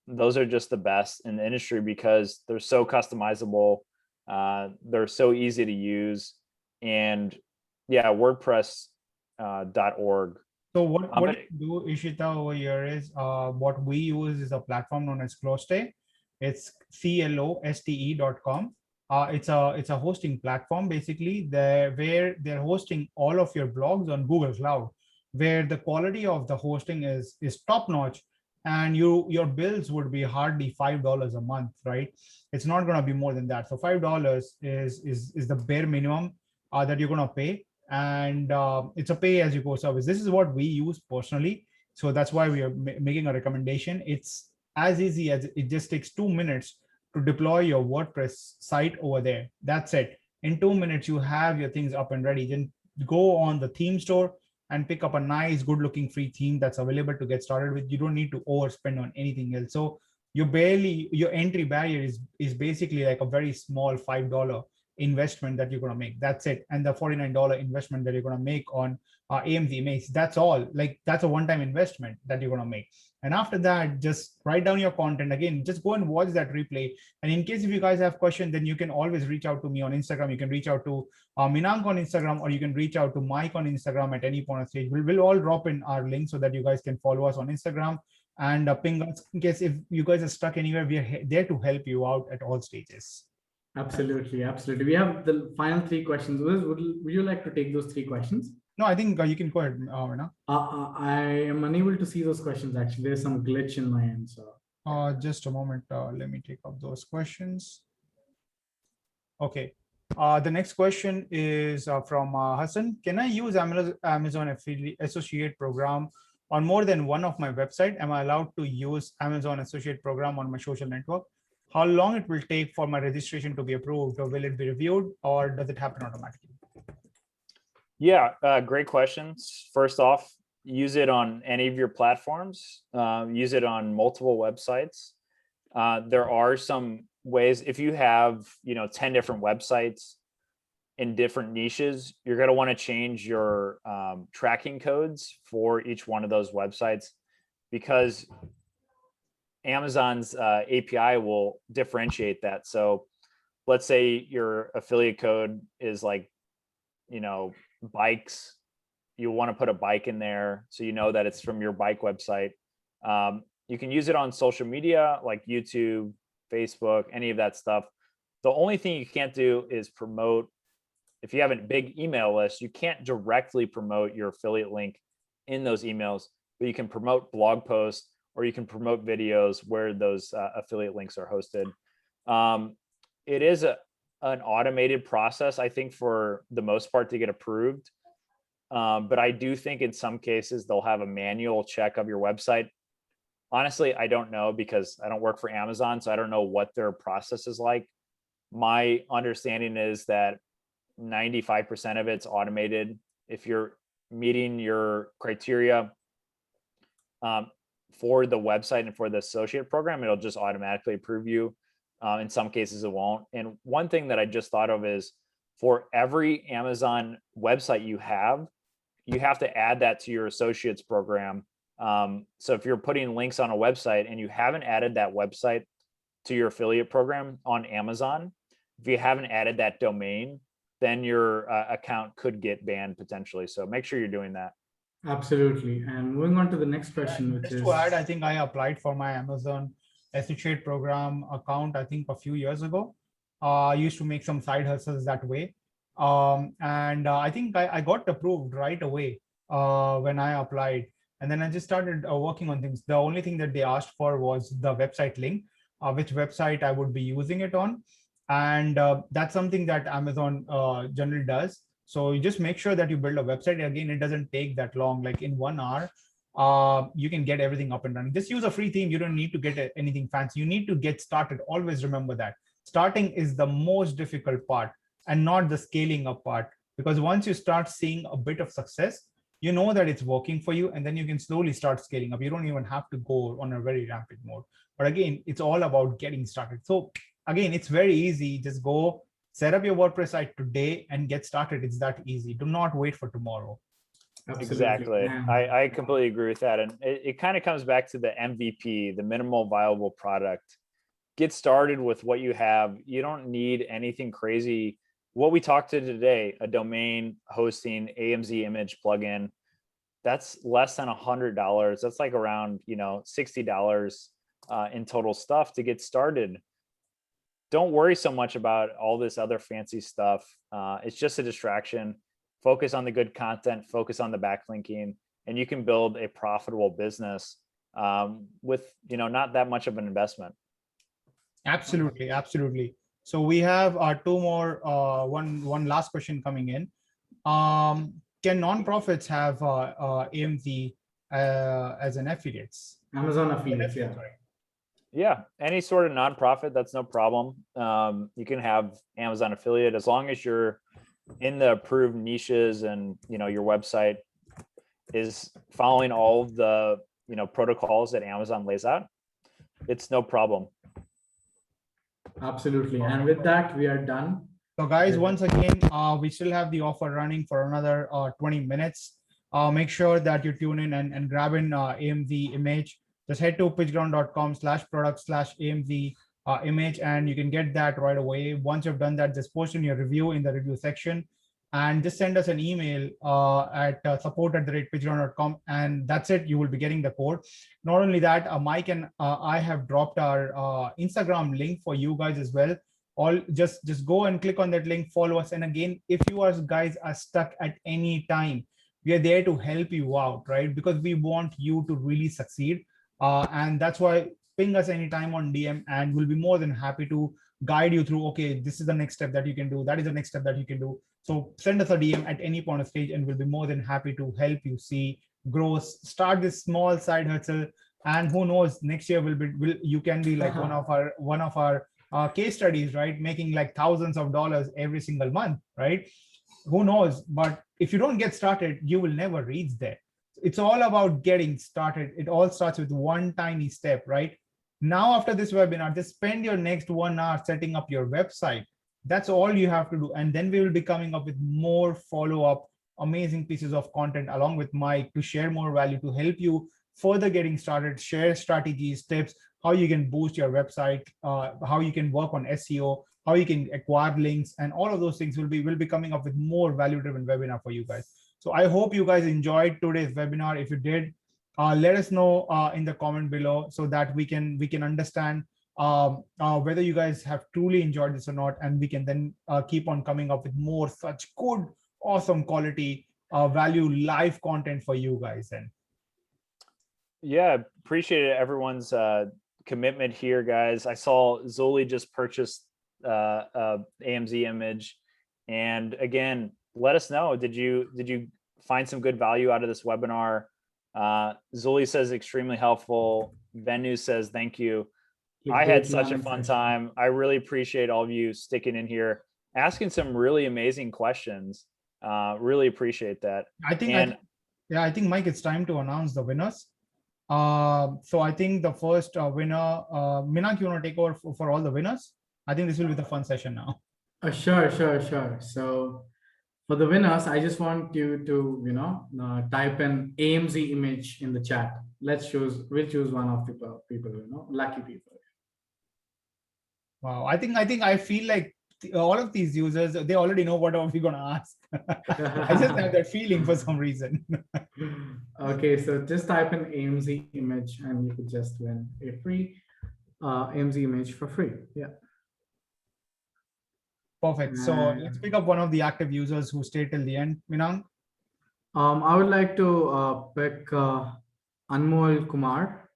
those are just the best in the industry because they're so customizable. They're so easy to use. And yeah, WordPress.org. So what you do, Ishita, over here is what we use is a platform known as Closte. It's closte.com. It's a hosting platform basically where they're hosting all of your blogs on Google Cloud, where the quality of the hosting is top notch, and your bills would be hardly $5 a month, right? It's not going to be more than that. So $5 is the bare minimum that you're going to pay, and it's a pay as you go service. This is what we use personally, so that's why we are making a recommendation. It's as easy as it just takes 2 minutes to deploy your WordPress site over there. That's it. In 2 minutes, you have your things up and ready. Then go on the theme store and pick up a nice, good looking free theme that's available to get started with. You don't need to overspend on anything else. So your entry barrier is basically like a very small $5 investment that you're going to make. That's it. And the $49 investment that you're going to make on AMZ Maze, that's all. Like that's a one-time investment that you're going to make. And after that, just write down your content. Again, just go and watch that replay. And in case if you guys have questions, then you can always reach out to me on Instagram. You can reach out to Minank on Instagram, or you can reach out to Mike on Instagram at any point of stage. We'll all drop in our link so that you guys can follow us on Instagram and ping us in case if you guys are stuck anywhere. We are there to help you out at all stages. Absolutely. Absolutely. We have the final 3 questions. Would you like to take those 3 questions? No, I think you can go ahead. I am unable to see those questions. Actually, there's some glitch in my end. So just a moment. Let me take up those questions. Okay. The next question is from Hassan. Can I use Amazon Affiliate Associate Program on more than one of my website? Am I allowed to use Amazon Associate Program on my social network? How long it will take for my registration to be approved, or will it be reviewed, or does it happen automatically? Yeah, great questions. First off, use it on any of your platforms. Use it on multiple websites. There are some ways. If you have 10 different websites in different niches, you're going to want to change your tracking codes for each one of those websites, because Amazon's API will differentiate that. So let's say your affiliate code is like, bikes. You want to put a bike in there so you know that it's from your bike website. You can use it on social media like YouTube, Facebook, any of that stuff. The only thing you can't do is promote. If you have a big email list, you can't directly promote your affiliate link in those emails, but you can promote blog posts, or you can promote videos where those affiliate links are hosted. It is an automated process, I think, for the most part to get approved. But I do think in some cases they'll have a manual check of your website. Honestly, I don't know, because I don't work for Amazon, so I don't know what their process is like. My understanding is that 95% of it's automated. If you're meeting your criteria for the website and for the associate program, it'll just automatically approve you. In some cases it won't. And one thing that I just thought of is, for every Amazon website you have to add that to your associates program. So if you're putting links on a website and you haven't added that website to your affiliate program on Amazon, if you haven't added that domain, then your account could get banned potentially. So make sure you're doing that. absolutely. And moving on to the next question, which Just is to add, I think I applied for my Amazon Associate Program account, I think a few years ago. I used to make some side hustles that way. And I think I got approved right away when I applied. And then I just started working on things. The only thing that they asked for was the website link, which website I would be using it on. And that's something that Amazon generally does. So you just make sure that you build a website. Again, it doesn't take that long. Like in 1 hour, you can get everything up and running. Just use a free theme. You don't need to get anything fancy. You need to get started. Always remember that. Starting is the most difficult part and not the scaling up part. Because once you start seeing a bit of success, you know that it's working for you, and then you can slowly start scaling up. You don't even have to go on a very rapid mode. But again, it's all about getting started. So again, it's very easy. Just go set up your WordPress site today and get started. It's that easy. Do not wait for tomorrow. Absolutely. Exactly. Yeah. I completely agree with that. And it kind of comes back to the MVP, the minimal viable product. Get started with what you have. You don't need anything crazy. What we talked to today, a domain hosting, AMZ image plugin, that's less than $100. That's like around, $60 in total stuff to get started. Don't worry so much about all this other fancy stuff. It's just a distraction. Focus on the good content, focus on the backlinking, and you can build a profitable business with, not that much of an investment. Absolutely, absolutely. So we have two more, one last question coming in. Can nonprofits have AMZ as an affiliates? Amazon affiliates, yeah. Yeah, any sort of nonprofit, that's no problem. You can have Amazon affiliate as long as you're in the approved niches and your website is following all of the protocols that Amazon lays out. It's no problem. Absolutely. And with that, we are done. So guys, once again, we still have the offer running for another 20 minutes. Make sure that you tune in and grab in AMZ image. Just head to pitchground.com/product/AMZ image, and you can get that right away. Once you've done that, just post in your review in the review section, and just send us an email at support@pitchground.com, and that's it. You will be getting the code. Not only that, Mike and I have dropped our Instagram link for you guys as well. All just go and click on that link, follow us. And again, if you guys are stuck at any time, we are there to help you out, right? Because we want you to really succeed. And that's why ping us anytime on DM, and we'll be more than happy to guide you through, okay, this is the next step that you can do. That is the next step that you can do. So send us a DM at any point of stage, and we'll be more than happy to help you see growth, start this small side hustle. And who knows, next year you can be like one of our case studies, right? Making like thousands of dollars every single month, right? Who knows? But if you don't get started, you will never reach there. It's all about getting started. It all starts with one tiny step, right? Now, after this webinar, just spend your next 1 hour setting up your website. That's all you have to do. And then we will be coming up with more follow-up, amazing pieces of content along with Mike to share more value, to help you further getting started, share strategies, tips, how you can boost your website, how you can work on SEO, how you can acquire links, and all of those things will be coming up with more value-driven webinar for you guys. So I hope you guys enjoyed today's webinar. If you did, let us know in the comment below so that we can understand whether you guys have truly enjoyed this or not, and we can then keep on coming up with more such good, awesome quality value live content for you guys. And yeah, appreciate everyone's commitment here, guys. I saw Zoli just purchased AMZ image, and again, let us know. Did you find some good value out of this webinar? Zoli says extremely helpful. Venu says thank you. I had such a fun time. I really appreciate all of you sticking in here, asking some really amazing questions. Really appreciate that. I think Mike, it's time to announce the winners. So I think the first winner, Minak, you want to take over for all the winners? I think this will be the fun session now. Sure. So for the winners, I just want you to, type an AMZ image in the chat. We'll choose one of the people, lucky people. Wow, I feel like all of these users, they already know what we're going to ask. I just have that feeling for some reason. Okay, so just type in AMZ image and you could just win a free AMZ image for free. Yeah. Perfect. So let's pick up one of the active users who stayed till the end. Minang? I would like to pick Anmol Kumar.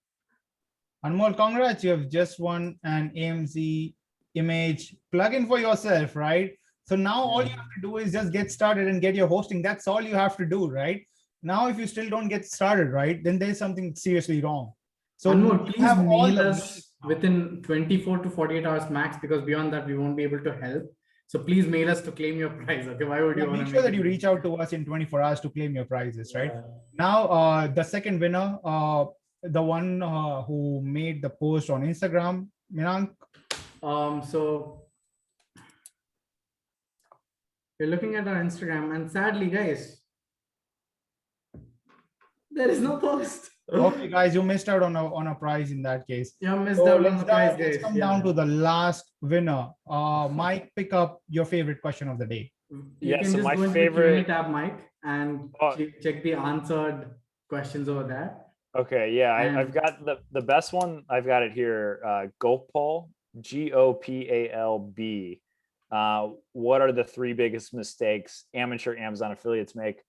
Anmol, congrats. You have just won an AMZ image plugin for yourself, right? So now all you have to do is just get started and get your hosting. That's all you have to do, right? Now, if you still don't get started, right, then there's something seriously wrong. So Anmol, please mail us within 24 to 48 hours max, because beyond that, we won't be able to help. So please mail us to claim your prize. Okay, why would you want Make to sure that you reach out to us in 24 hours to claim your prizes, right? Now, the second winner, the one who made the post on Instagram, Minank. So you're looking at our Instagram, and sadly, guys, there is no post. Okay, guys, you missed out on a prize in that case. You missed out on the prize, Let's guys. come down to the last winner. Mike, pick up your favorite question of the day. You can so just my go into favorite the Q&A tab, Mike, and check the answered questions over there. Okay, yeah, I've got the best one. I've got it here. Gopal, Gopalb. What are the 3 biggest mistakes amateur Amazon affiliates make?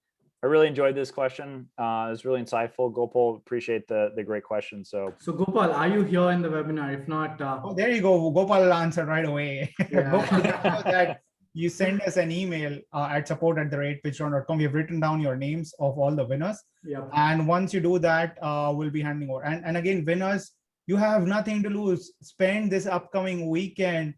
I really enjoyed this question. It was really insightful. Gopal, appreciate the great question. So Gopal, are you here in the webinar? If not, oh, there you go. Gopal answered right away. Yeah. Gopal, make sure that you send us an email at support@pitchground.com. We have written down your names of all the winners. Yep. And once you do that, we'll be handing over. And again, winners, you have nothing to lose. Spend this upcoming weekend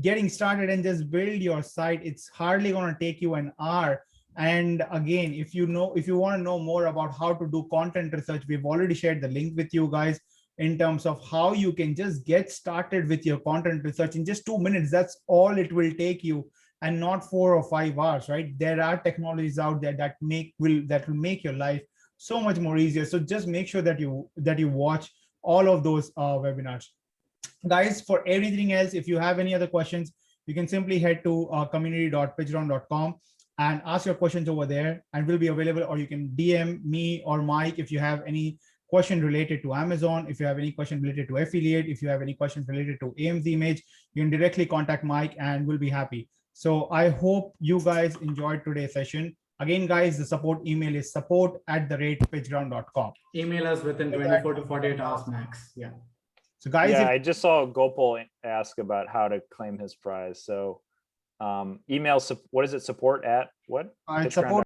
getting started and just build your site. It's hardly going to take you an hour. And again, if you want to know more about how to do content research, we've already shared the link with you guys in terms of how you can just get started with your content research in just 2 minutes. That's all it will take you, and not 4 or 5 hours, right? There are technologies out there that will make your life so much more easier. So just make sure that you watch all of those webinars. Guys, for everything else, if you have any other questions, you can simply head to community.pitchground.com and ask your questions over there, and we'll be available. Or you can DM me or Mike if you have any question related to Amazon, if you have any question related to affiliate, if you have any questions related to AMZ image, you can directly contact Mike and we'll be happy. So I hope you guys enjoyed today's session. Again, guys, the support email is support@pitchground.com. Email us within 24 to 48 hours max. Yeah. So guys, yeah, I just saw Gopal ask about how to claim his prize. So email, what is it? Support at what? support